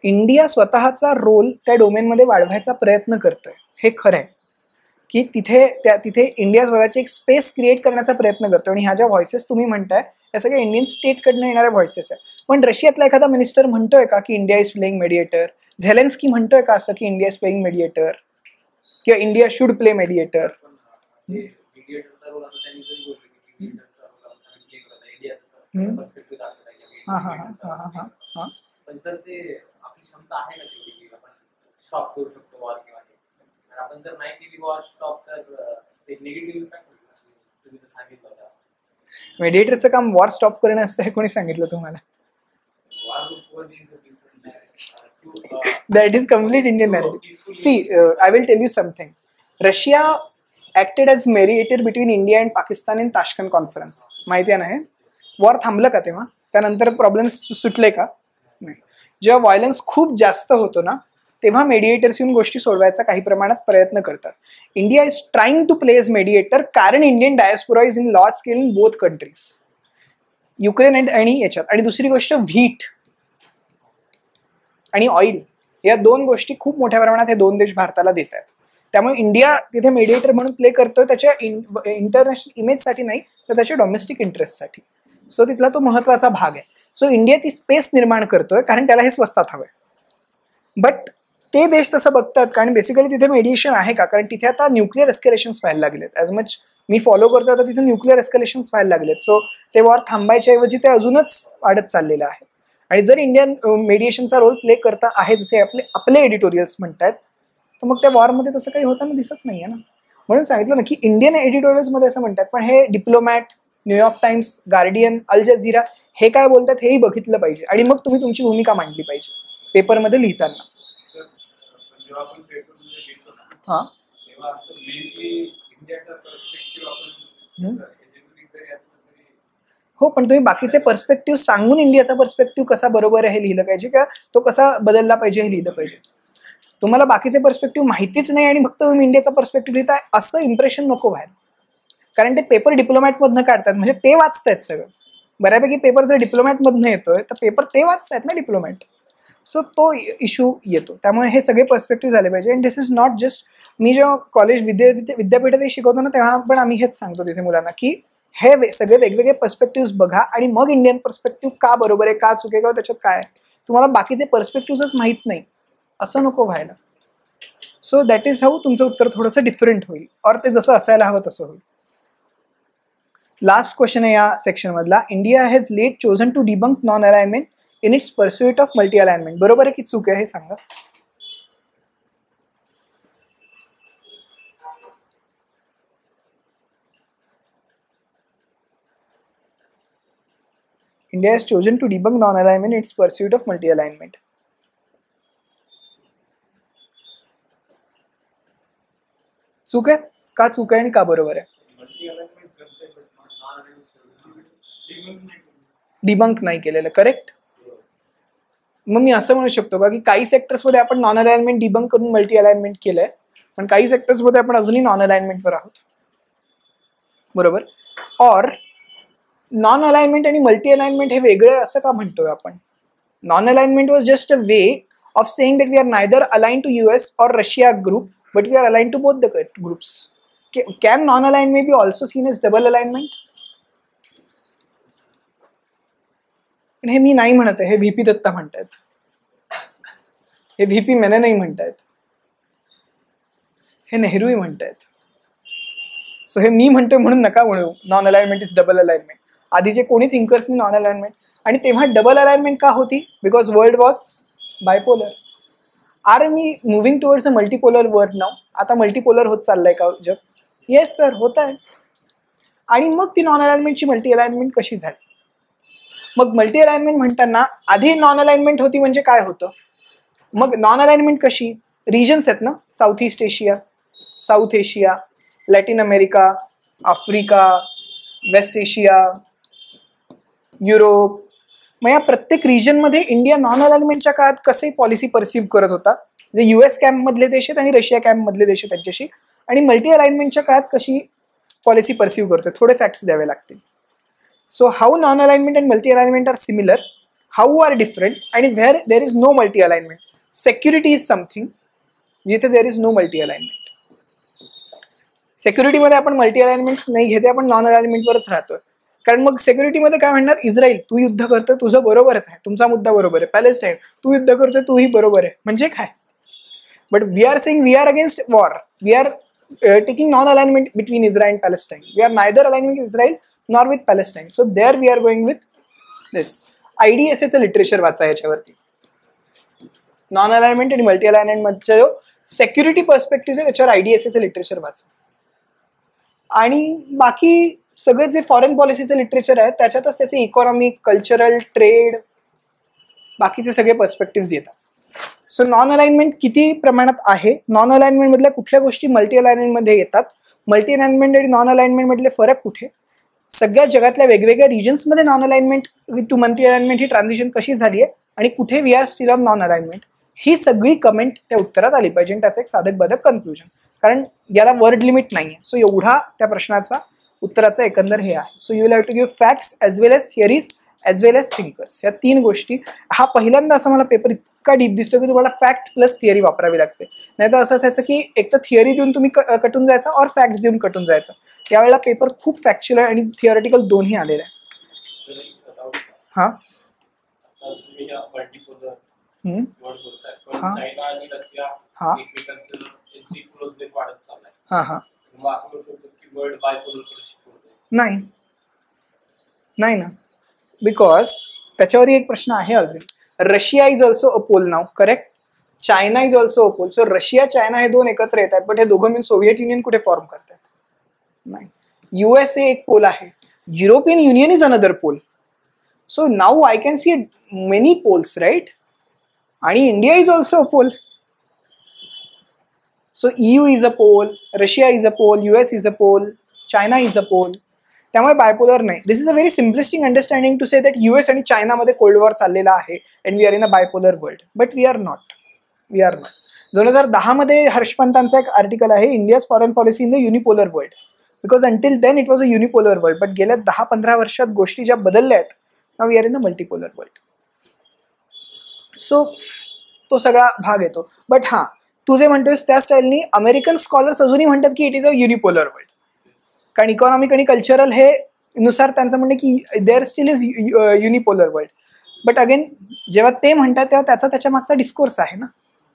इंडिया स्वतःचा रोल त्या डोमेनमध्ये वाढवायचा प्रयत्न करतोय, हे खरं आहे की तिथे इंडिया स्वतःची एक स्पेस क्रिएट करण्याचा प्रयत्न करतो. आणि ह्या ज्या व्हॉइसेस तुम्ही म्हणताय त्या सगळ्या इंडियन स्टेटकडनं येणाऱ्या व्हॉइसेस आहे. पण रशियातला एखादा मिनिस्टर म्हणतोय का की India is playing mediator? Zelensky म्हणतोय का असं की इंडिया इज प्लेइंग मेडिएटर किंवा इंडिया शुड प्ले मेडिएटर? पण सर ते आपली क्षमता आहे ना तेवढी की आपण स्टॉप करू शकतो वॉर किंवा हे. तर आपण जर नाही केली वॉर स्टॉप तर ते निगेटिव्ह इम्पॅक्ट होईल ना. तुम्ही तर सांगितलं होतं मेडिएटरचं काम वॉर स्टॉप करणं असतं हे कोणी सांगितलं तुम्हाला? War That is complete Indian narrative. See, I will tell you something. Russia acted as mediator between India and Pakistan in Tashkent conference. माहिती आहे ना हे? वॉर थांबलं का तेव्हा? त्यानंतर प्रॉब्लेम्स सुटले का? नाही. जेव्हा व्हायलन्स खूप जास्त होतो ना तेव्हा मेडिएटर्स येऊन गोष्टी सोडवायचा काही प्रमाणात प्रयत्न करतात. India is trying to play as mediator कारण Indian diaspora is in large scale in both countries, Ukraine आणि याच्यात. आणि दुसरी गोष्ट व्हीट आणि ऑइल या दोन गोष्टी खूप मोठ्या प्रमाणात हे दोन देश भारताला देत आहेत. त्यामुळे इंडिया तिथे मेडिएटर म्हणून प्ले करतोय त्याच्या इंटरनॅशनल इमेजसाठी नाही तर त्याच्या डोमेस्टिक इंटरेस्टसाठी. सो तिथला तो महत्वाचा भाग आहे. सो इंडिया ती स्पेस निर्माण करतोय कारण त्याला हे स्वस्तात हवंय. बट ते देश तसं बघतात कारण बेसिकली तिथे मेडिएशन आहे का, कारण तिथे आता न्यूक्लिअर एस्केलेशन्स व्हायला लागलेत. ॲज मच मी फॉलो करतो आता तिथे न्यूक्लिअर एस्केलेशन्स व्हायला लागलेत. सो ते वॉर थांबायच्या ऐवजी ते अजूनच वाढत चाललेलं आहे. आणि जर इंडियन मेडिएशनचा रोल प्ले करता आहे जसे आपले एडिटोरियल्स म्हणतात तर मग त्या वॉरमध्ये तसं काही होताना दिसत नाहीये ना. म्हणून सांगितलं ना की इंडियन एडिटोरियल्समध्ये असं म्हणतात पण हे डिप्लोमॅट, न्यूयॉर्क टाइम्स, गार्डियन, अल जझीरा हे काय बोलतात हेही बघितलं पाहिजे आणि मग तुम्ही तुमची भूमिका मांडली पाहिजे पेपरमध्ये लिहिताना. हां हो, पण तुम्ही बाकीचे पर्स्पेक्टिव्ह सांगून इंडियाचा पर्स्पेक्टिव्ह कसा बरोबर आहे हे लिहिलं पाहिजे का तो कसा बदलला पाहिजे हे लिहिलं पाहिजे. तुम्हाला बाकीचे पर्स्पेक्टिव्ह माहितीच नाही आणि फक्त तुम्ही इंडियाचा पर्स्पेक्टिव्ह लिहिताय असं इम्प्रेशन नको व्हायला. कारण ते पेपर डिप्लोमॅटमधनं काढतात म्हणजे ते वाचतायत सगळं. बऱ्यापैकी पेपर जर डिप्लोमॅटमधनं येतोय तर पेपर ते वाचतायत ना डिप्लोमॅट. सो तो इश्यू येतो. त्यामुळे हे सगळे पर्स्पेक्टिव्ह झाले पाहिजे. And this is not just मी जेव्हा कॉलेज विद्यापीठातही शिकवतो ना तेव्हा पण आम्ही हेच सांगतो तिथे मुलांना की हे सगळे वेगवेगळे पर्स्पेक्टिव्ह बघा आणि मग इंडियन पर्स्पेक्टिव्ह का बरोबर आहे का चुके का त्याच्यात काय आहे. तुम्हाला बाकीचे पर्स्पेक्टिव्हच माहीत नाही असं नको व्हायला. सो दॅट इज हाऊ तुमचं उत्तर थोडंसं डिफरंट होईल और ते जसं असायला हवं तसं होईल. लास्ट क्वेश्चन आहे या सेक्शन मधला. India has late chosen to debunk non alignment in its pursuit of multi alignment. बरोबर आहे की चूक आहे हे सांगा. India has chosen to debunk non-alignment in its pursuit of multi-alignment. चूक आहे का चूक आहे आणि का बरोबर आहे? डिबंक नाही केलेलं. करेक्ट. मग मी असं म्हणू शकतो का की काही सेक्टर्समध्ये आपण नॉन अलाइनमेंट डिबंक करून मल्टी अलाइनमेंट केलंय पण काही सेक्टर्समध्ये आपण अजूनही नॉन अलाइनमेंटवर आहोत. बरोबर. और नॉन अलाइनमेंट आणि मल्टी अलाइनमेंट हे वेगळं असं का म्हणतोय आपण? Non alignment was just a way of saying that we are neither align to US और Russia group but we are align to both the groups. Can non alignment be also seen as double alignment? पण हे मी नाही म्हणत आहे, हे VP Datta म्हणतायत, हे VP मेननही म्हणतायत, हे नेहरूही म्हणतायत. सो हे मी म्हणतोय म्हणून नका म्हणू non alignment is double alignment. आधीचे कोणी थिंकर्सनी नॉन अलाइनमेंट आणि तेव्हा डबल अलाइनमेंट का होती? Because world was bipolar. Are we moving towards a multipolar world now? आता मल्टीपोलर होत चाललंय का जग? येस सर, होत आहे. आणि मग ती नॉन अलाइनमेंटची मल्टी अलाइनमेंट कशी झाली? मग मल्टी अलाइनमेंट म्हणताना आधी नॉन अलाइनमेंट होती म्हणजे काय होतं? मग नॉन अलाइनमेंट कशी? रिजन्स आहेत ना, South East Asia, South Asia, Latin America, Africa, West Asia, Europe. मग या प्रत्येक रिजनमध्ये इंडिया नॉन अलाइनमेंटच्या काळात कसे पॉलिसी परसिव्ह करत होता, जे US कॅम्पमधले देश आहेत आणि रशिया कॅम्पमधले देश आहेत त्यांच्याशी, आणि मल्टी अलाइनमेंटच्या काळात कशी पॉलिसी परसिव्ह करतोय, थोडे फॅक्ट्स द्यावे लागतील. So how non alignment and multi alignment are similar, how are different, आणि where there is no multi alignment. Security is something जिथे there is no multi alignment. सिक्युरिटीमध्ये आपण मल्टी अलाइनमेंट नाही घेते, आपण नॉन अलाइनमेंटवरच राहतोय. कारण मग सिक्युरिटीमध्ये काय म्हणणार, इस्रायल तू युद्ध करतोय तुझं बरोबरच आहे, तुमचा मुद्दा बरोबर आहे. पॅलेस्टाईन तू युद्ध करतोय तूही बरोबर आहे, म्हणजे काय? But we are saying we are against war, we are taking non alignment between Israel and Palestine. We are neither align with Israel nor with Palestine. So there we are going with this. IDSAचं literature वाचा याच्यावरती. Non alignment आणि multi alignment मध्ये जो security perspective आहे त्याच्यावर IDSA literature वाचा. आणि बाकी सगळे जे फॉरेन पॉलिसीचं लिटरेचर आहे त्याच्यातच त्याचे इकॉनॉमिक, कल्चरल, ट्रेड, बाकीचे सगळे पर्स्पेक्टिव्ह येतात. सो नॉन अलाइनमेंट किती प्रमाणात आहे, नॉन अलाइनमेंट मधल्या कुठल्या गोष्टी मल्टी अलाइनमेंट मध्ये येतात, मल्टी अलाइनमेंट आणि नॉन अलाइनमेंट मधले फरक कुठे, सगळ्या जगातल्या वेगवेगळ्या रिजन्समध्ये non alignment to multi alignment ही ट्रान्झिशन कशी झाली आहे आणि कुठे we are still on non alignment, ही सगळी कमेंट त्या उत्तरात आली पाहिजे. त्याचं एक साधक बाधक कन्क्लुजन, कारण याला वर्ड लिमिट नाही आहे. सो एवढा त्या प्रश्नाचा उत्तराचा एकंदर हे आहे. So you will have to give facts as well as theories as well as thinkers. या 3 गोष्टी. हा पहिल्यांदा असा मला पेपर इतका डीप दिसतो की तुम्हाला फॅक्ट प्लस थिअरी वापरावी लागते. नाही तर असं असायचं की एक तर थिअरी देऊन तुम्ही कटून जायचा और फॅक्ट्स देऊन कटून जायचा. त्यावेळेला पेपर खूप फॅक्च्युअल आणि थिअरिटिकल दोन्ही आलेले आहे. हा नाही नाही ना, बिकॉज त्याच्यावरही एक प्रश्न आहे already. Russia is also a pole नाव, correct. China is also a pole. So Russia China हे दोन एकत्र येतात, बट हे दोघं मिळून सोव्हिएट युनियन कुठे फॉर्म करतात? नाही. USA एक पोल आहे, European Union is another pole. So now I can see many poles, right. आणि India is also a pole. So EU is a pole, Russia is a pole, US is a pole, China is a pole. त्यामुळे bipolar नाही. This is a very simplistic understanding to say that US आणि चायनामध्ये cold war चाललेला आहे and we are in a bipolar world, but we are not. 2010 मध्ये हर्षपंतांचा एक article आहे, India's foreign policy in the unipolar world, because until then it was a unipolar world, but गेल्या 10-15 वर्षात गोष्टी ज्या बदलल्या आहेत, now we are in a multipolar world. So तो सगळा भाग येतो. बट हां, तू जे म्हणतोस त्या स्टाईलनी अमेरिकन स्कॉलर्स अजूनही म्हणतात की it is a unipolar world, कारण इकॉनॉमिक आणि कल्चरल हे नुसार त्यांचं म्हणणं की there still is unipolar world. But again जेव्हा ते म्हणतात तेव्हा त्याचा त्याच्या मागचा डिस्कोर्स आहे ना.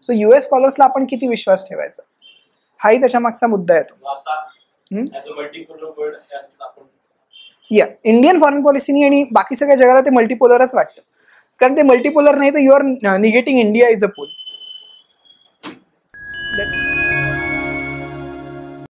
सो US स्कॉलर्सला आपण किती विश्वास ठेवायचा, हाही त्याच्या मागचा मुद्दा येतो. या इंडियन फॉरेन पॉलिसीनी आणि बाकी सगळ्या जगाला ते मल्टीपोलरच वाटतं, कारण ते मल्टीपोलर नाही तर you are negating India is a pole.